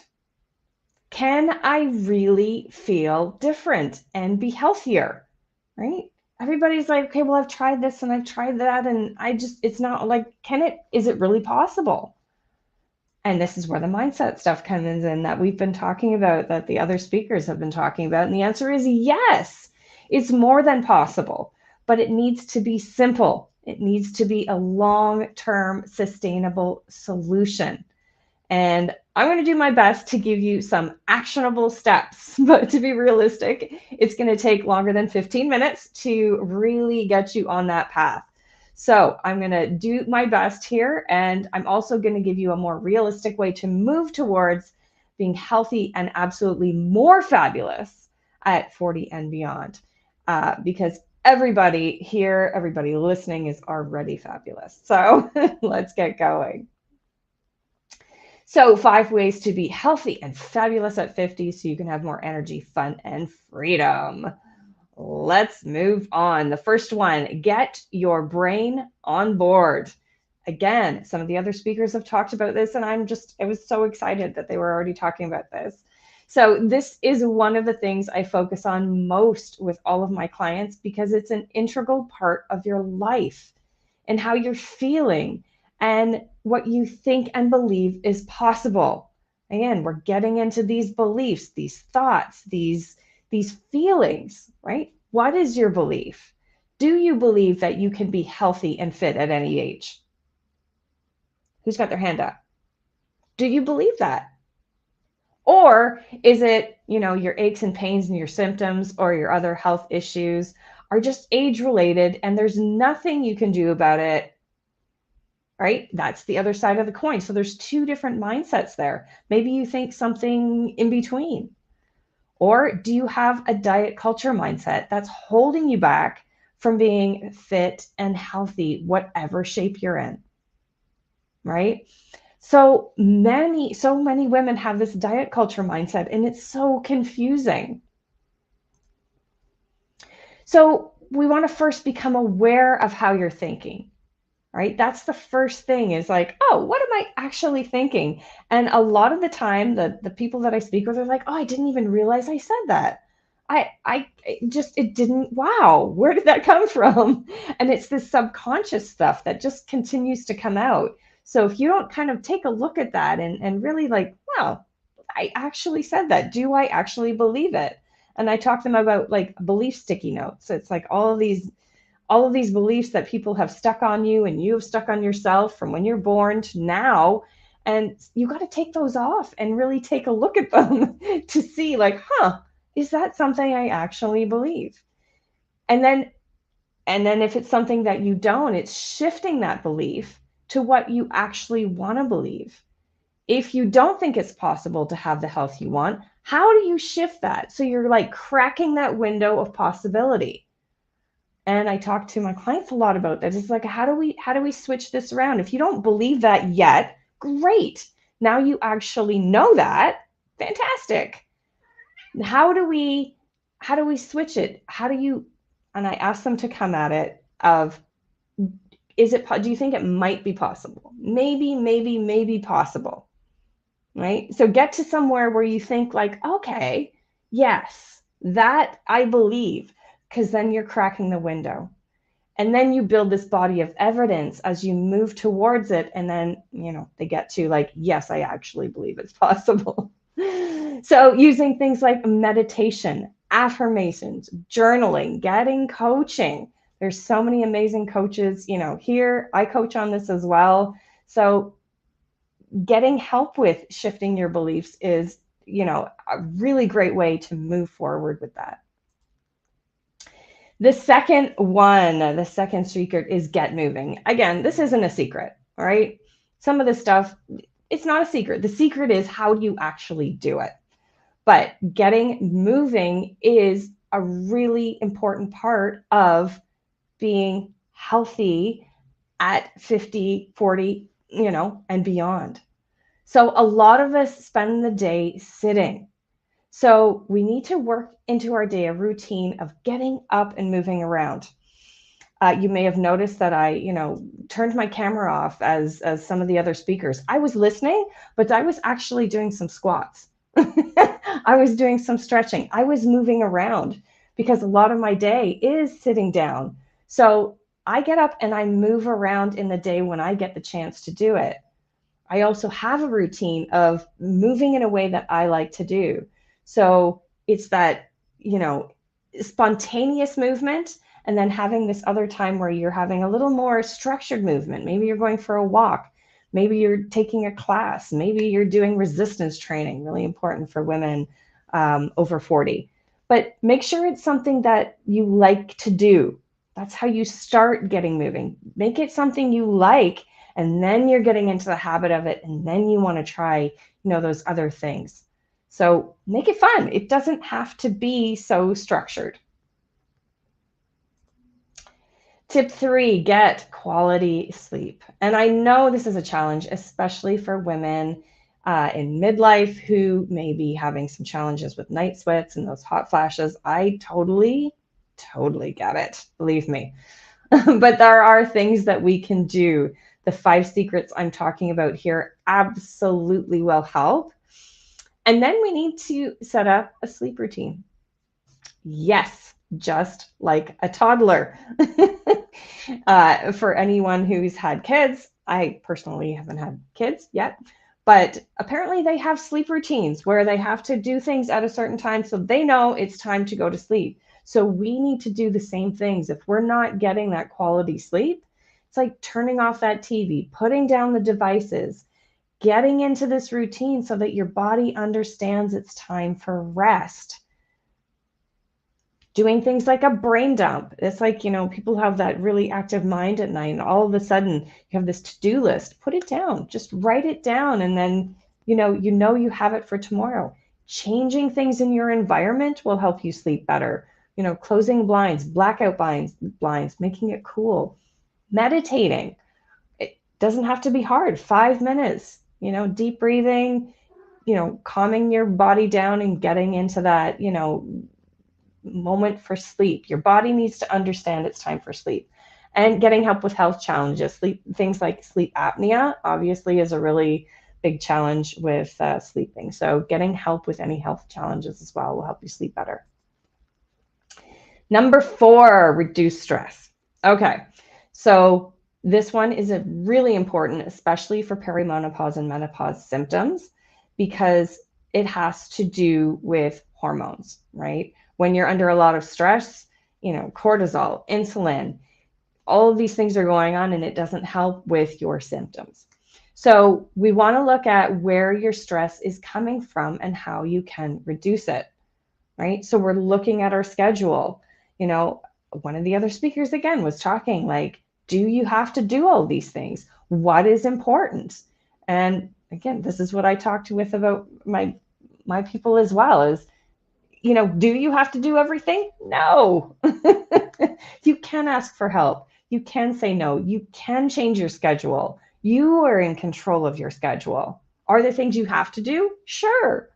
Can I really feel different and be healthier? Right? Everybody's like, okay, well, I've tried this and I've tried that. And it's not like, is it really possible? And this is where the mindset stuff comes in that we've been talking about, that the other speakers have been talking about. And the answer is yes, it's more than possible, but it needs to be simple. It needs to be a long-term sustainable solution. And I'm going to do my best to give you some actionable steps, but to be realistic, it's going to take longer than 15 minutes to really get you on that path. So I'm going to do my best here, and I'm also going to give you a more realistic way to move towards being healthy and absolutely more fabulous at 40 and beyond, because everybody here, everybody listening is already fabulous. So let's get going. So 5 ways to be healthy and fabulous at 50 so you can have more energy, fun, and freedom. Let's move on. The first one, get your brain on board. Again, some of the other speakers have talked about this, and I was so excited that they were already talking about this. So this is one of the things I focus on most with all of my clients because it's an integral part of your life and how you're feeling and what you think and believe is possible. Again, we're getting into these beliefs, these thoughts, these feelings, right? What is your belief? Do you believe that you can be healthy and fit at any age? Who's got their hand up? Do you believe that? Or is it, your aches and pains and your symptoms or your other health issues are just age related and there's nothing you can do about it? Right? That's the other side of the coin. So there's 2 different mindsets there. Maybe you think something in between. Or do you have a diet culture mindset that's holding you back from being fit and healthy, whatever shape you're in? Right? So many women have this diet culture mindset, and it's so confusing. So we want to first become aware of how you're thinking. Right? That's the first thing is like, oh, what am I actually thinking? And a lot of the time, the people that I speak with are like, oh, I didn't even realize I said that. It didn't, wow, where did that come from? And it's this subconscious stuff that just continues to come out. So if you don't kind of take a look at that and really like, wow, I actually said that. Do I actually believe it? And I talk to them about like belief sticky notes. So it's like all of these beliefs that people have stuck on you and you have stuck on yourself from when you're born to now. And you got to take those off and really take a look at them to see like, is that something I actually believe? And then if it's something that you don't, it's shifting that belief to what you actually want to believe. If you don't think it's possible to have the health you want, how do you shift that? So you're like cracking that window of possibility. And I talk to my clients a lot about this. It's like, how do we switch this around? If you don't believe that yet, great. Now you actually know that. Fantastic. How do we switch it? And I ask them to come at it of, do you think it might be possible? Maybe possible. Right? So get to somewhere where you think like, okay, yes, that I believe. Because then you're cracking the window. And then you build this body of evidence as you move towards it. And then, they get to like, yes, I actually believe it's possible. So using things like meditation, affirmations, journaling, getting coaching. There's so many amazing coaches, here. I coach on this as well. So getting help with shifting your beliefs is, a really great way to move forward with that. The second secret is get moving. Again, this isn't a secret, all right? Some of this stuff, it's not a secret. The secret is how do you actually do it? But getting moving is a really important part of being healthy at 50, 40, and beyond. So a lot of us spend the day sitting. So we need to work into our day a routine of getting up and moving around. You may have noticed that I, turned my camera off as some of the other speakers. I was listening, but I was actually doing some squats. I was doing some stretching. I was moving around because a lot of my day is sitting down. So I get up and I move around in the day when I get the chance to do it. I also have a routine of moving in a way that I like to do. So it's that, spontaneous movement, and then having this other time where you're having a little more structured movement. Maybe you're going for a walk. Maybe you're taking a class. Maybe you're doing resistance training, really important for women over 40. But make sure it's something that you like to do. That's how you start getting moving. Make it something you like, and then you're getting into the habit of it, and then you want to try, those other things. So make it fun. It doesn't have to be so structured. Tip 3, get quality sleep. And I know this is a challenge, especially for women in midlife who may be having some challenges with night sweats and those hot flashes. I totally get it, believe me. But there are things that we can do. The 5 secrets I'm talking about here absolutely will help. And then we need to set up a sleep routine. Yes, just like a toddler. For anyone who's had kids, I personally haven't had kids yet, but apparently they have sleep routines where they have to do things at a certain time so they know it's time to go to sleep. So we need to do the same things. If we're not getting that quality sleep, it's like turning off that TV, putting down the devices, getting into this routine so that your body understands it's time for rest. Doing things like a brain dump. It's like, people have that really active mind at night, and all of a sudden you have this to-do list. Put it down, just write it down, and then, you have it for tomorrow. Changing things in your environment will help you sleep better. Closing blinds, blackout blinds, making it cool. Meditating. It doesn't have to be hard. 5 minutes, deep breathing, calming your body down and getting into that, moment for sleep. Your body needs to understand it's time for sleep. And getting help with health challenges. Things like sleep apnea obviously is a really big challenge with sleeping. So getting help with any health challenges as well will help you sleep better. Number 4, reduce stress. Okay, so this one is a really important, especially for perimenopause and menopause symptoms, because it has to do with hormones, right? When you're under a lot of stress, cortisol, insulin, all of these things are going on, and it doesn't help with your symptoms. So we want to look at where your stress is coming from and how you can reduce it, right? So we're looking at our schedule. One of the other speakers again was talking like, do you have to do all these things? What is important? And again, this is what I talked with about my people as well, is, do you have to do everything? No. You can ask for help. You can say no. You can change your schedule. You are in control of your schedule. Are there things you have to do? Sure.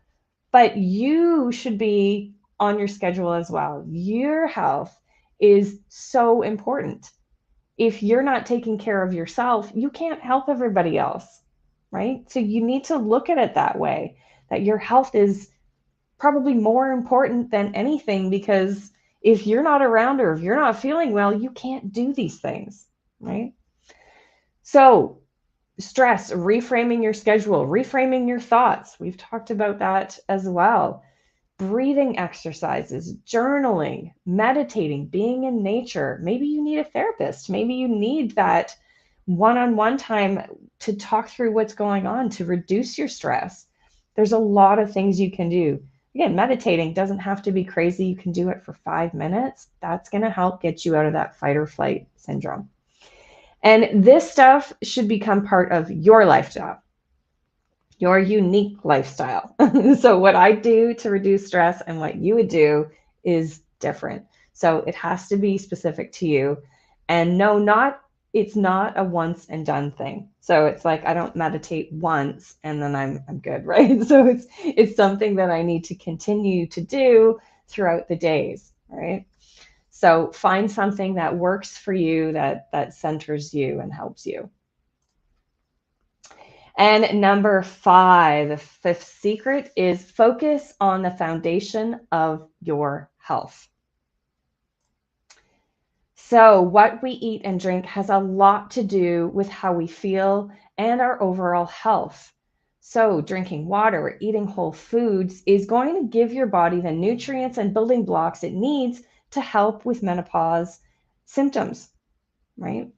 But you should be on your schedule as well. Your health is so important. If you're not taking care of yourself, you can't help everybody else, right? So you need to look at it that way, that your health is probably more important than anything, because if you're not around or if you're not feeling well, you can't do these things, right? So stress, reframing your schedule, reframing your thoughts. We've talked about that as well. Breathing exercises, journaling, meditating, being in nature. Maybe you need a therapist. Maybe you need that one-on-one time to talk through what's going on to reduce your stress. There's a lot of things you can do. Again, meditating doesn't have to be crazy. You can do it for 5 minutes. That's going to help get you out of that fight or flight syndrome. And this stuff should become part of your lifestyle, your unique lifestyle. So what I do to reduce stress and what you would do is different. So it has to be specific to you. And no, not it's not a once and done thing. So it's like I don't meditate once and then I'm good, right? So it's something that I need to continue to do throughout the days, right? So find something that works for you, that centers you and helps you. And number 5, the 5th secret is focus on the foundation of your health. So what we eat and drink has a lot to do with how we feel and our overall health. So drinking water or eating whole foods is going to give your body the nutrients and building blocks it needs to help with menopause symptoms, right?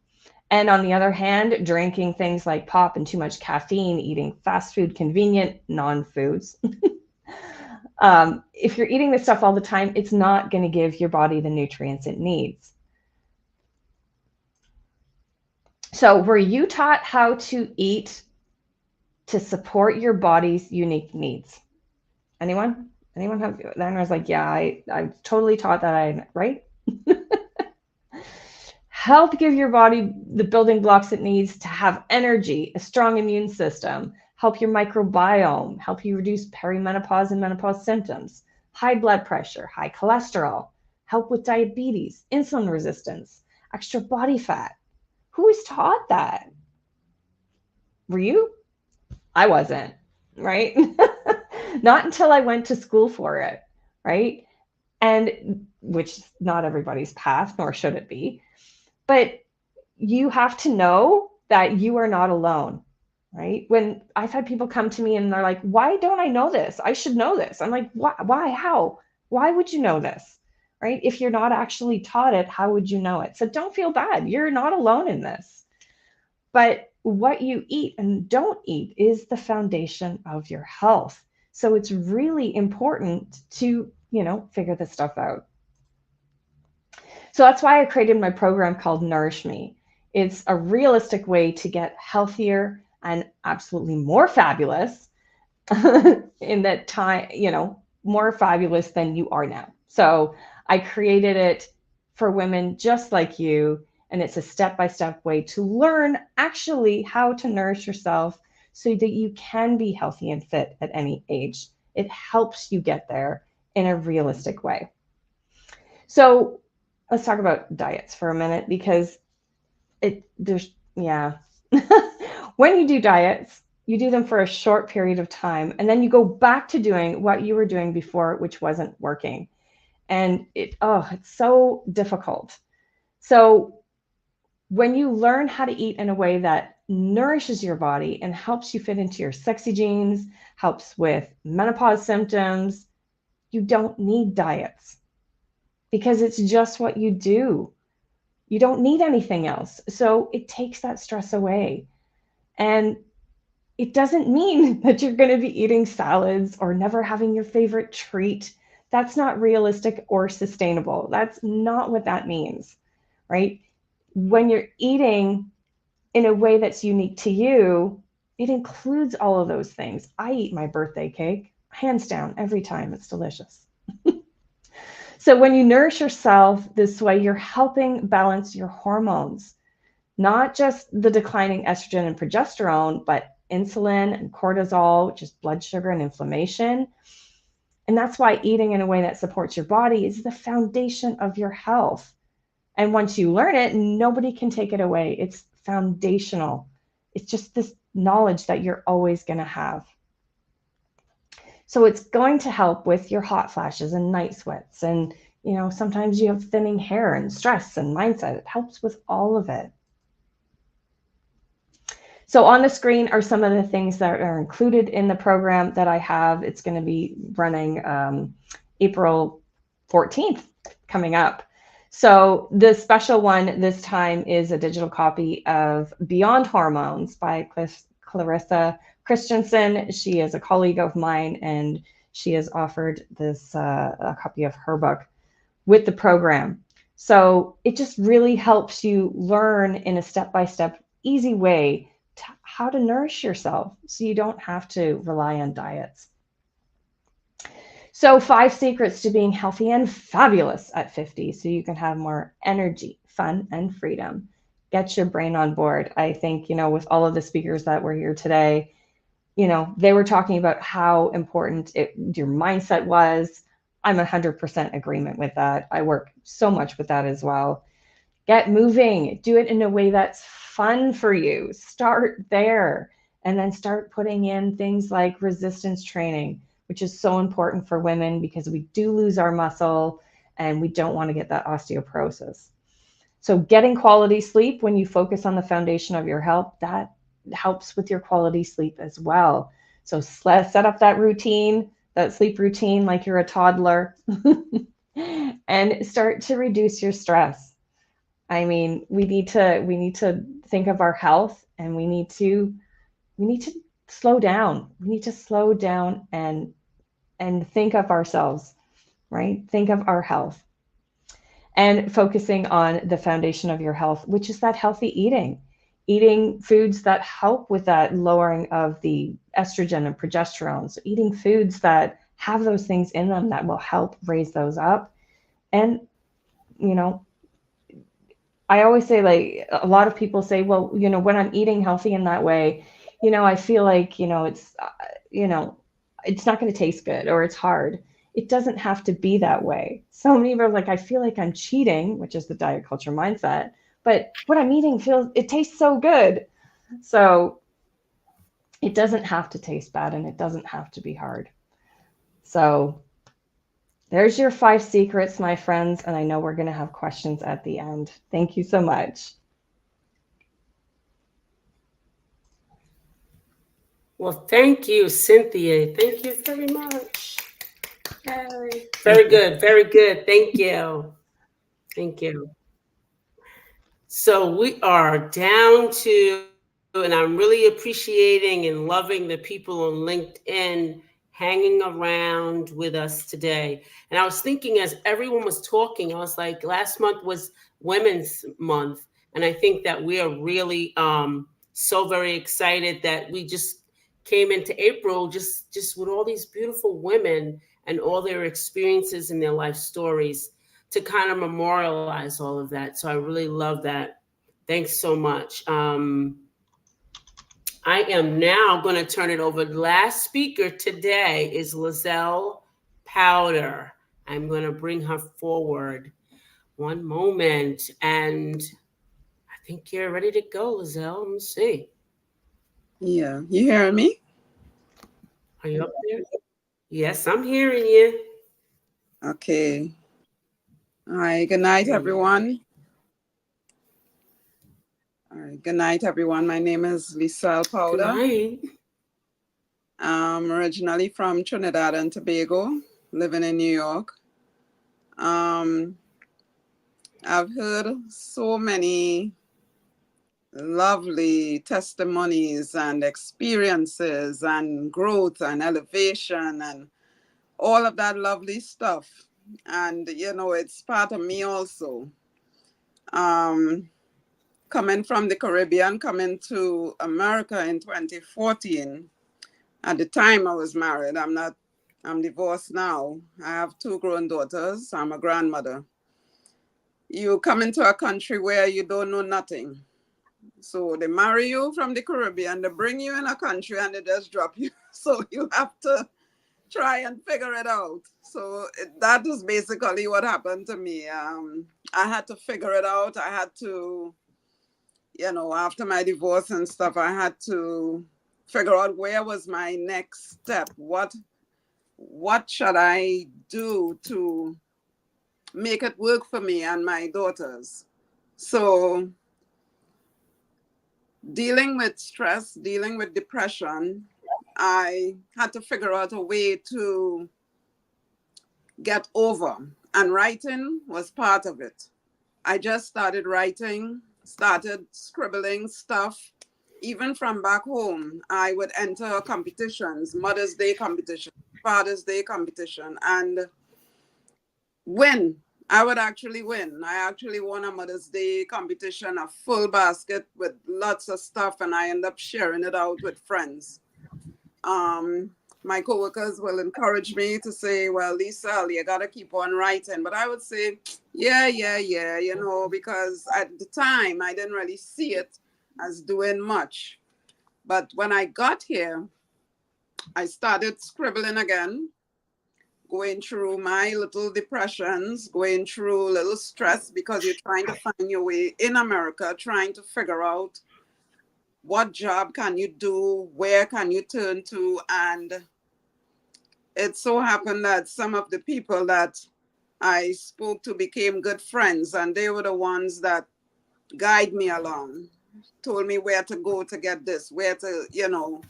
And on the other hand, drinking things like pop and too much caffeine, eating fast food, convenient non-foods. If you're eating this stuff all the time, it's not going to give your body the nutrients it needs. So were you taught how to eat to support your body's unique needs? Anyone? Anyone have? Then I was like, yeah, I totally taught that, right? Help give your body the building blocks it needs to have energy, a strong immune system, help your microbiome, help you reduce perimenopause and menopause symptoms, high blood pressure, high cholesterol, help with diabetes, insulin resistance, extra body fat. Who was taught that? Were you? I wasn't, right? Not until I went to school for it, right? And which is not everybody's path, nor should it be. But you have to know that you are not alone, right? When I've had people come to me and they're like, why don't I know this? I should know this. I'm like, why? How? Why would you know this, right? If you're not actually taught it, how would you know it? So don't feel bad. You're not alone in this. But what you eat and don't eat is the foundation of your health. So it's really important to, figure this stuff out. So that's why I created my program called Nourish Me. It's a realistic way to get healthier and absolutely more fabulous in that time, more fabulous than you are now. So I created it for women just like you. And it's a step-by-step way to learn actually how to nourish yourself so that you can be healthy and fit at any age. It helps you get there in a realistic way. So let's talk about diets for a minute because when you do diets, you do them for a short period of time and then you go back to doing what you were doing before, which wasn't working. And it's so difficult. So when you learn how to eat in a way that nourishes your body and helps you fit into your sexy jeans, helps with menopause symptoms, you don't need diets because it's just what you do. You don't need anything else. So it takes that stress away. And it doesn't mean that you're going to be eating salads or never having your favorite treat. That's not realistic or sustainable. That's not what that means, right? When you're eating in a way that's unique to you, it includes all of those things. I eat my birthday cake, hands down, every time. It's delicious. So when you nourish yourself this way, you're helping balance your hormones, not just the declining estrogen and progesterone, but insulin and cortisol, which is blood sugar and inflammation. And that's why eating in a way that supports your body is the foundation of your health. And once you learn it, nobody can take it away. It's foundational. It's just this knowledge that you're always going to have. So it's going to help with your hot flashes and night sweats. And, sometimes you have thinning hair and stress and mindset. It helps with all of it. So on the screen are some of the things that are included in the program that I have. It's going to be running April 14th coming up. So the special one this time is a digital copy of Beyond Hormones by Clarissa Christensen. She is a colleague of mine, and she has offered this a copy of her book with the program. So it just really helps you learn in a step-by-step, easy way how to nourish yourself so you don't have to rely on diets. So 5 secrets to being healthy and fabulous at 50 so you can have more energy, fun, and freedom. Get your brain on board. I think, with all of the speakers that were here today, they were talking about how important your mindset was. I'm 100% agreement with that. I work so much with that as well. Get moving. Do it in a way that's fun for you. Start there, and then start putting in things like resistance training, which is so important for women because we do lose our muscle and we don't want to get that osteoporosis. So getting quality sleep, when you focus on the foundation of your health, that helps with your quality sleep as well. So set up that routine, that sleep routine like you're a toddler, and start to reduce your stress. I mean, we need to think of our health, and we need to slow down. We need to slow down and think of ourselves, right? Think of our health. And focusing on the foundation of your health, which is that healthy eating foods that help with that lowering of the estrogen and progesterone. So eating foods that have those things in them that will help raise those up. And, I always say, like, a lot of people say, well, when I'm eating healthy in that way, I feel like, it's not going to taste good, or it's hard. It doesn't have to be that way. So many people are like, I feel like I'm cheating, which is the diet culture mindset, but what I'm eating it tastes so good. So it doesn't have to taste bad, and it doesn't have to be hard. So there's your 5 secrets, my friends. And I know we're going to have questions at the end. Thank you so much. Well, thank you, Cynthia. Thank you very much. Yay. Very good. Very good. Thank you. Thank you. So we are down to, and I'm really appreciating and loving the people on LinkedIn hanging around with us today. And I was thinking, as everyone was talking, I was like, last month was Women's Month. And I think that we are really so very excited that we just came into April just with all these beautiful women and all their experiences and their life stories to kind of memorialize all of that. So I really love that. Thanks so much. I am now going to turn it over. The last speaker today is Lizelle Powder. I'm going to bring her forward. One moment. And I think you're ready to go, Lizelle. Let me see. Yeah, you hearing me? Are you up there? Yes, I'm hearing you. Okay. All right. Good night, everyone. All right. Good night, everyone. My name is Lizelle Powder. Good night. I'm originally from Trinidad and Tobago, living in New York. I've heard so many lovely testimonies and experiences and growth and elevation and all of that lovely stuff. And, it's part of me also. Coming from the Caribbean, coming to America in 2014. At the time I was married. I'm divorced now. I have 2 grown daughters. I'm a grandmother. You come into a country where you don't know nothing. So they marry you from the Caribbean, they bring you in a country and they just drop you. So you have to try and figure it out. So that is basically what happened to me. I had to figure it out. I had to, after my divorce and stuff, I had to figure out where was my next step. What should I do to make it work for me and my daughters? So dealing with stress, dealing with depression, I had to figure out a way to get over, and writing was part of it. I just started writing, started scribbling stuff. Even from back home, I would enter competitions, Mother's Day competition, Father's Day competition, and win. I would actually win. I actually won a Mother's Day competition, a full basket with lots of stuff, and I end up sharing it out with friends. My coworkers will encourage me to say, well, Lisa, you got to keep on writing. But I would say, Yeah, you know, because at the time I didn't really see it as doing much. But when I got here, I started scribbling again, going through my little depressions, going through a little stress because you're trying to find your way in America, trying to figure out what job can you do, where can you turn to. And it so happened that some of the people that I spoke to became good friends, and they were the ones that guide me along, told me where to go to get this, where to, you know.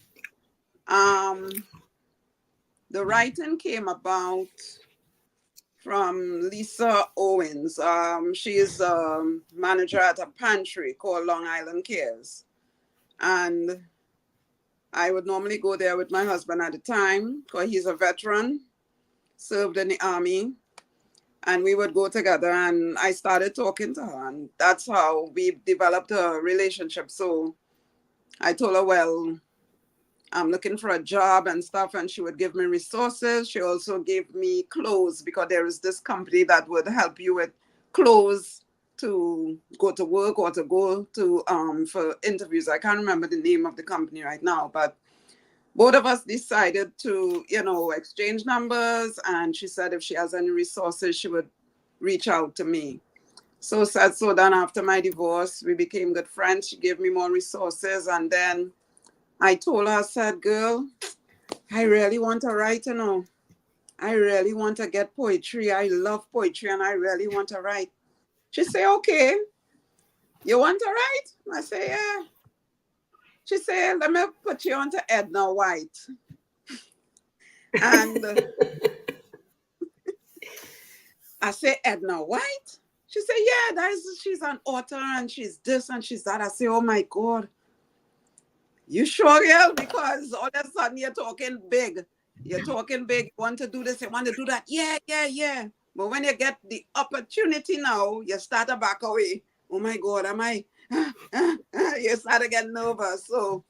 The writing came about from Lisa Owens. She is a manager at a pantry called Long Island Cares. And I would normally go there with my husband at the time because he's a veteran, served in the army. And we would go together, and I started talking to her, and that's how we developed a relationship. So I told her, well, I'm looking for a job and stuff, and she would give me resources. She also gave me clothes because there is this company that would help you with clothes to go to work or to go to for interviews. I can't remember the name of the company right now, but both of us decided to, you know, exchange numbers, and she said if she has any resources, she would reach out to me. So sad, so done. After my divorce, we became good friends. She gave me more resources, and then I told her, I said, girl, I really want to write, you know. I really want to get poetry. I love poetry, and I really want to write. She said, okay, you want to write? I say, yeah. She said, let me put you on to Edna White. And I said, Edna White? She said, yeah, she's an author, and she's this and she's that. I say, oh my God. You sure, girl? Because all of a sudden you're talking big. You're talking big. You want to do this, you want to do that. Yeah. But when you get the opportunity now, you start to back away. Oh my God, am I? You start to get nervous. So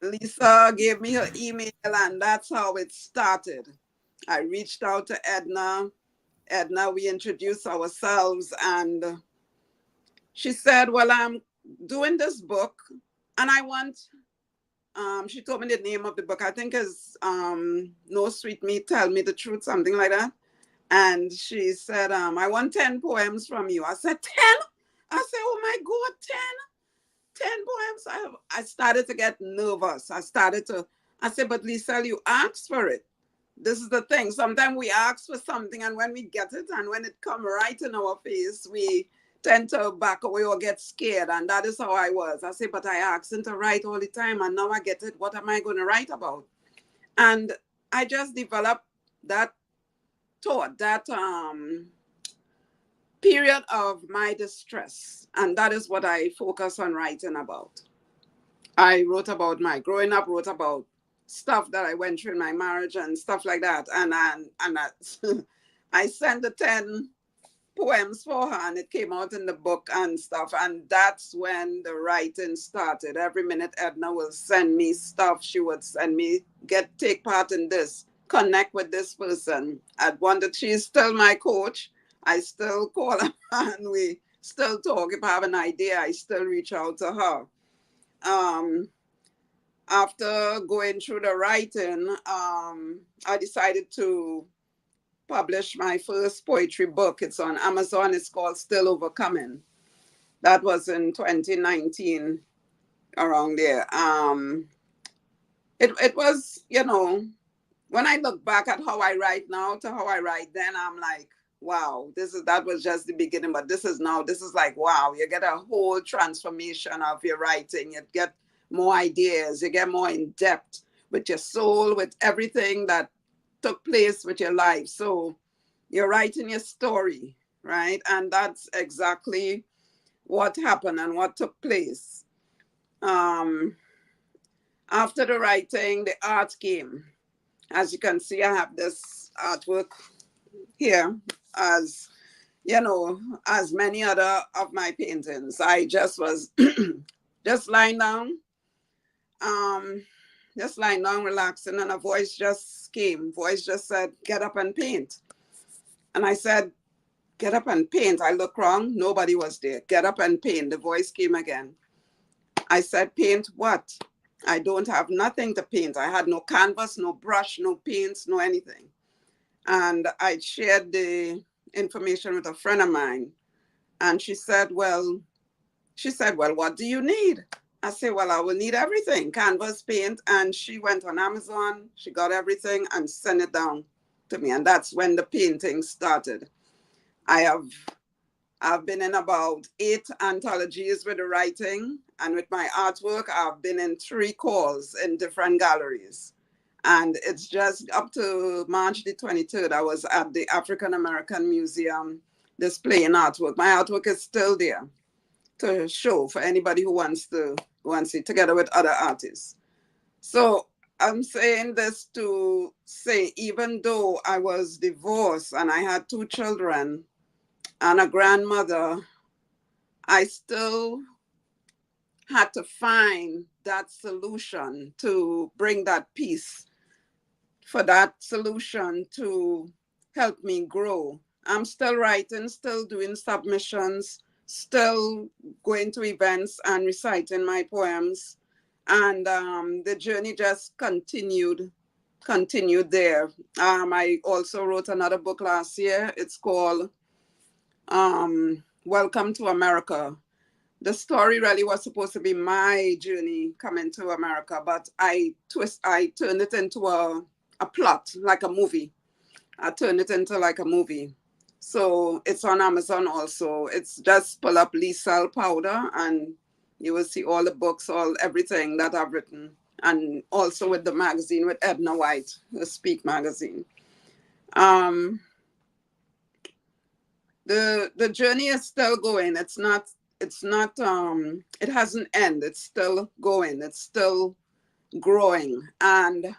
Lisa gave me her email, and that's how it started. I reached out to Edna. Edna, we introduced ourselves, and she said, well, I'm doing this book, and I want, she told me the name of the book, I think is No Sweet Meat, Tell Me the Truth, something like that. And she said, I want 10 poems from you. I said, 10? I said, oh my God, 10 poems. I started to get nervous. I said, but Lisa, you asked for it. This is the thing. Sometimes we ask for something, and when we get it, and when it comes right in our face, we tend to back away or get scared. And that is how I was. I said, but I asked him to write all the time, and now I get it. What am I going to write about? And I just developed that thought, that period of my distress. And that is what I focus on writing about. I wrote about my growing up, wrote about stuff that I went through in my marriage and stuff like that. And I sent the 10 poems for her, and it came out in the book and stuff. And that's when the writing started. Every minute Edna will send me stuff. She would send me, take part in this, connect with this person. At one that she's still my coach. I still call her and we still talk. If I have an idea, I still reach out to her. After going through the writing, I decided to publish my first poetry book. It's on Amazon. It's called Still Overcoming. That was in 2019, around there. It was, you know, when I look back at how I write now to how I write then, I'm like, wow, that was just the beginning, but this is like, wow, you get a whole transformation of your writing. You get more ideas, you get more in depth with your soul, with everything that took place with your life. So you're writing your story, right? And that's exactly what happened and what took place. After the writing, the art came. As you can see, I have this artwork here, as you know, as many other of my paintings. I just was just lying down, relaxing, and a voice just came. Voice just said, get up and paint. And I said, get up and paint. I look wrong, nobody was there. Get up and paint. The voice came again. I said, paint what? I don't have nothing to paint. I had no canvas, no brush, no paints, no anything. And I shared the information with a friend of mine. And she said, well, what do you need? I said, well, I will need everything, canvas, paint. And she went on Amazon, she got everything and sent it down to me. And that's when the painting started. I've been in about 8 anthologies with the writing, and with my artwork, I've been in 3 calls in different galleries. And it's just up to March the 23rd, I was at the African American Museum displaying artwork. My artwork is still there to show for anybody who wants to see, together with other artists. So I'm saying this to say, even though I was divorced and I had 2 children and a grandmother, I still had to find that solution to bring that peace, for that solution to help me grow. I'm still writing, still doing submissions, still going to events and reciting my poems. And the journey just continued there. I also wrote another book last year. It's called Welcome to America. The story really was supposed to be my journey coming to America, but I turned it into a plot, like a movie. I turned it into like a movie. So it's on Amazon also. It's just pull up Lisa Powder and you will see all the books, everything that I've written. And also with the magazine with Edna White, the Speak magazine. The journey is still going. It hasn't ended. It's still going. It's still growing. And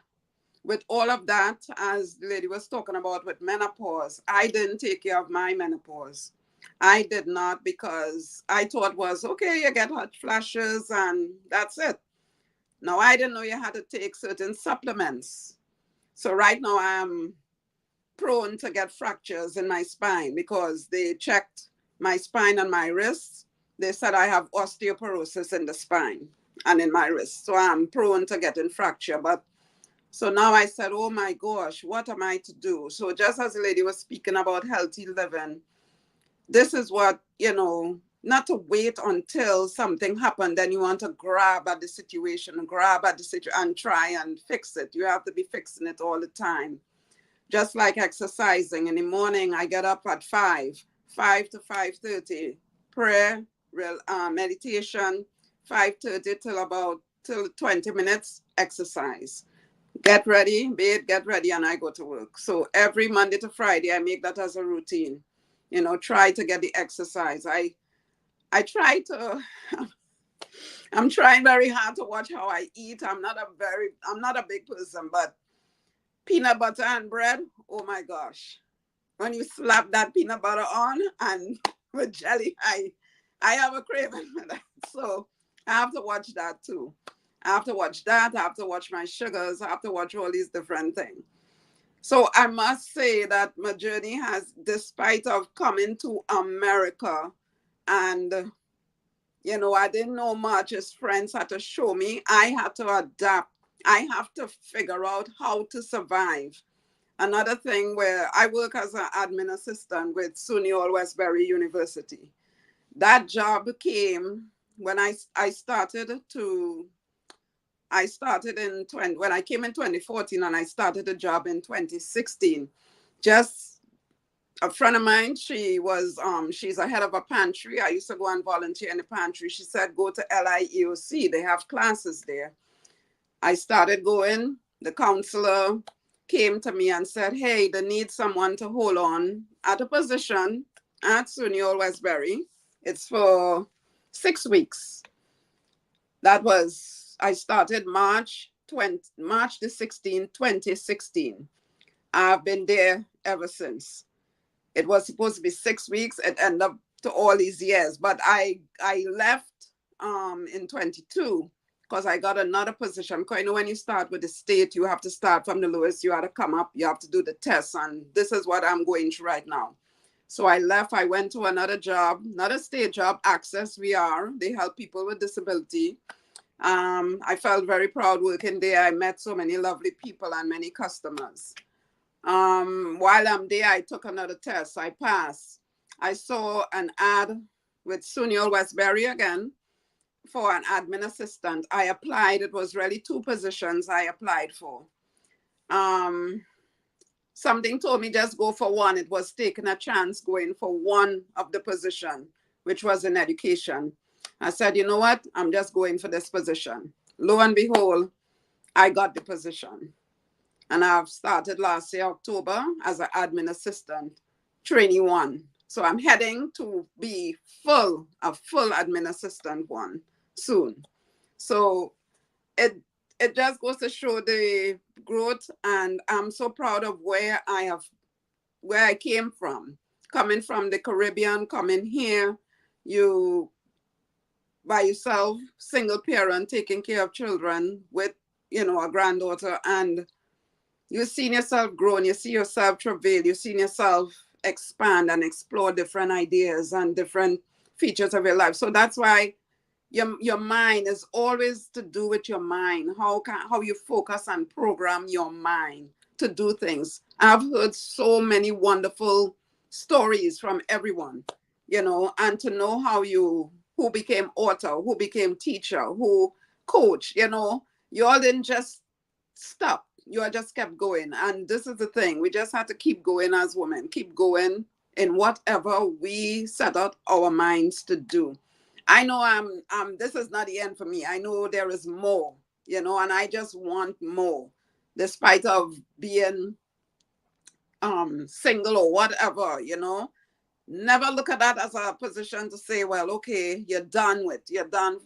with all of that, as the lady was talking about with menopause, I didn't take care of my menopause. I did not, because I thought was, okay, you get hot flashes and that's it. Now, I didn't know you had to take certain supplements. So right now I'm prone to get fractures in my spine because they checked my spine and my wrists. They said I have osteoporosis in the spine and in my wrist. So I'm prone to getting fracture. But so now I said, oh my gosh, what am I to do? So just as the lady was speaking about healthy living, this is what, not to wait until something happened, then you want to grab at the situation and try and fix it. You have to be fixing it all the time. Just like exercising. In the morning, I get up at 5 to 5:30, prayer, meditation, 5:30 till 20 minutes, exercise. Get ready, bathe, get ready, and I go to work. So every Monday to Friday, I make that as a routine. Try to get the exercise. I try to, I'm trying very hard to watch how I eat. I'm not a big person, but peanut butter and bread, oh my gosh. When you slap that peanut butter on and with jelly, I have a craving for that. So I have to watch that too. I have to watch that. I have to watch my sugars. I have to watch all these different things. So I must say that my journey has, despite of coming to America and, I didn't know much. As friends had to show me, I had to adapt. I have to figure out how to survive. Another thing where I work as an admin assistant with SUNY Westbury University. That job came when I started when I came in 2014 and I started a job in 2016. Just a friend of mine, she's a head of a pantry. I used to go and volunteer in the pantry. She said, go to LIEOC. They have classes there. I started going. The counselor came to me and said, hey, they need someone to hold on at a position at SUNY Westbury. It's for 6 weeks. I started March the 16th, 2016. I've been there ever since. It was supposed to be 6 weeks. It ended up to all these years. But I left in 22 because I got another position. Because when you start with the state, you have to start from the lowest. You have to come up. You have to do the test. And this is what I'm going through right now. So I left. I went to another job, not a state job, Access VR. They help people with disability. I felt very proud working there. I met so many lovely people and many customers. While I'm there, I took another test. I passed. I saw an ad with Sunil Westbury again for an admin assistant. I applied. It was really 2 positions I applied for. Something told me just go for one. It was taking a chance going for one of the position, which was in education. I said, you know what? I'm just going for this position. Lo and behold, I got the position. And I've started last year, October, as an admin assistant, trainee 1. So I'm heading to be a full admin assistant 1 soon. So it just goes to show the growth, and I'm so proud of where I came from. Coming from the Caribbean, coming here, you by yourself, single parent, taking care of children with, a granddaughter, and you've seen yourself grow, and you see yourself travail, you've seen yourself expand and explore different ideas and different features of your life. So that's why your mind is always to do with your mind, how you focus and program your mind to do things. I've heard so many wonderful stories from everyone, and to know who became author, who became teacher, who coach, you all didn't just stop. You all just kept going. And this is the thing. We just have to keep going as women, keep going in whatever we set out our minds to do. I know this is not the end for me. I know there is more, and I just want more, despite of being single or whatever, Never look at that as a position to say, well, okay, you're done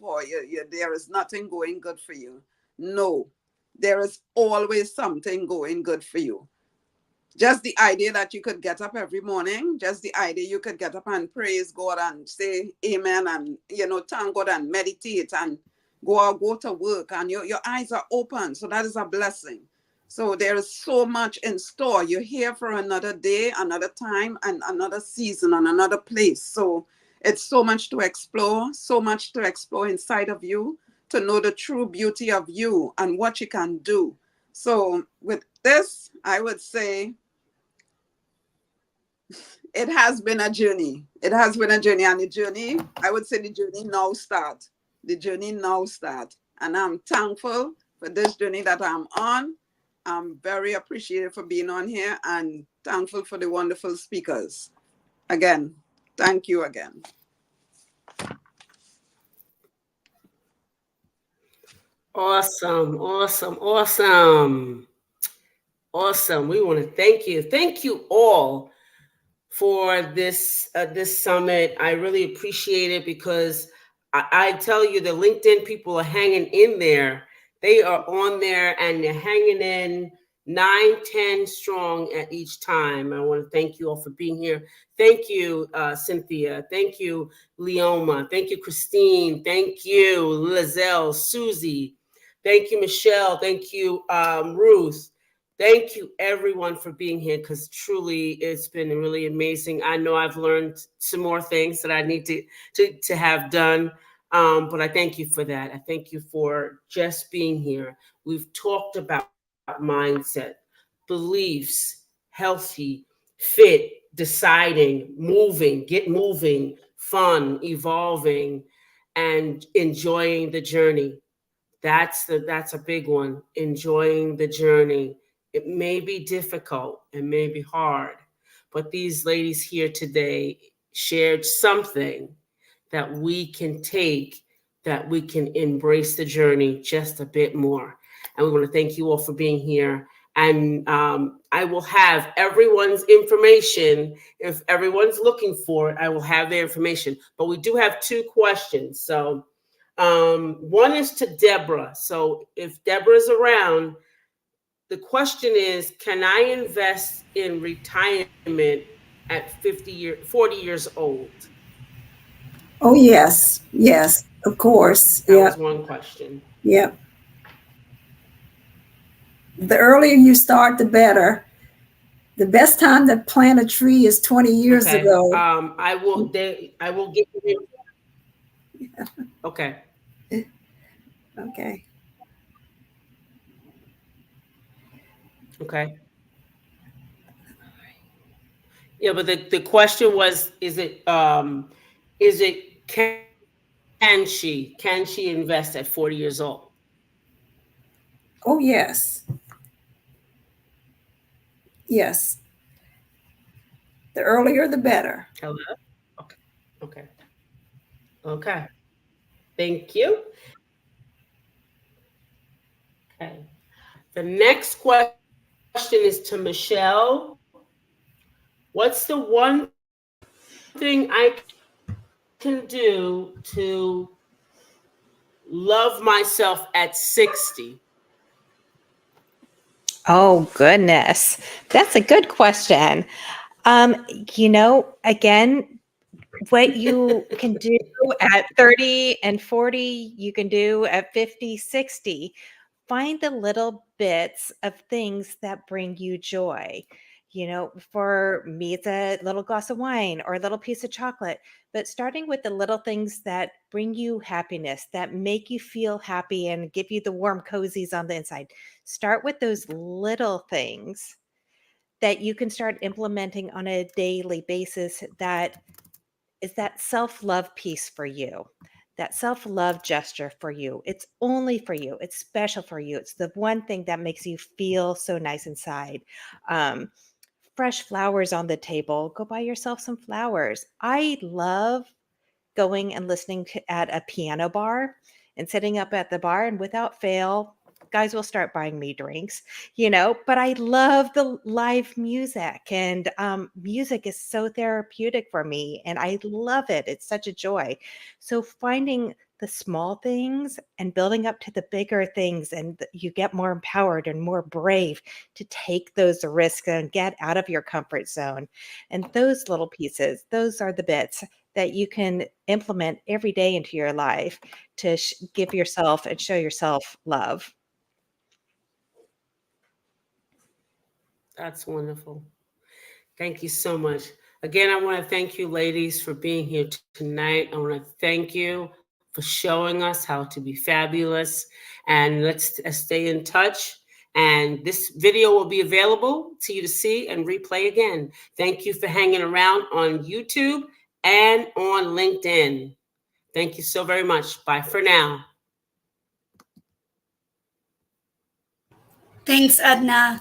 for, there is nothing going good for you. No, there is always something going good for you. Just the idea that you could get up every morning, just the idea you could get up and praise God and say amen and, thank God and meditate and go to work, and your eyes are open. So that is a blessing. So there is so much in store. You're here for another day, another time, and another season, and another place. So it's so much to explore inside of you, to know the true beauty of you and what you can do. So with this, I would say it has been a journey. And the journey, I would say the journey now starts. And I'm thankful for this journey that I'm on. I'm very appreciative for being on here, and thankful for the wonderful speakers. Again, thank you again. Awesome. We want to thank you. Thank you all for this summit. I really appreciate it, because I tell you, the LinkedIn people are hanging in there. They are on there and they're hanging in 9-10 strong at each time. I want to thank you all for being here. Thank you, Cynthia. Thank you, Leoma. Thank you, Christine. Thank you, Lizelle, Susie. Thank you, Michelle. Thank you, Ruth. Thank you, everyone, for being here, because truly it's been really amazing. I know I've learned some more things that I need to have done, but I thank you for that. I thank you for just being here. We've talked about mindset, beliefs, healthy, fit, deciding, moving, get moving, fun, evolving, and enjoying the journey. That's a big one. Enjoying the journey. It may be difficult, it may be hard, but these ladies here today shared something that we can take, that we can embrace the journey just a bit more. And we want to thank you all for being here. And I will have everyone's information. If everyone's looking for it, I will have their information. But we do have 2 questions. So one is to Deborah. So if Deborah's around, the question is, can I invest in retirement at 40 years old? Oh, yes, of course. That was one question. Yeah. The earlier you start, the better. The best time to plant a tree is 20 years Okay. ago. I will give you. Okay. Okay. Okay. Yeah, but the question was, can she invest at 40 years old? Oh, yes. Yes. The earlier, the better. Hello? Okay. Okay. Okay. Thank you. Okay. The next question is to Michelle. What's the one thing I can do to love myself at 60? Oh, goodness. That's a good question. Again, what you can do at 30 and 40, you can do at 50, 60. Find the little bits of things that bring you joy. For me, it's a little glass of wine or a little piece of chocolate, but starting with the little things that bring you happiness, that make you feel happy and give you the warm cozies on the inside. Start with those little things that you can start implementing on a daily basis that is that self-love piece for you, that self-love gesture for you. It's only for you. It's special for you. It's the one thing that makes you feel so nice inside. Um, Fresh flowers on the table. Go buy yourself some flowers. I love going and listening at a piano bar and sitting up at the bar, and without fail, guys will start buying me drinks, but I love the live music, and music is so therapeutic for me and I love it. It's such a joy. So finding the small things and building up to the bigger things, and you get more empowered and more brave to take those risks and get out of your comfort zone. And those little pieces, those are the bits that you can implement every day into your life to give yourself and show yourself love. That's wonderful. Thank you so much. Again, I want to thank you, ladies, for being here tonight. I want to thank you for showing us how to be fabulous. And let's stay in touch. And this video will be available to you to see and replay again. Thank you for hanging around on YouTube and on LinkedIn. Thank you so very much. Bye for now. Thanks, Edna.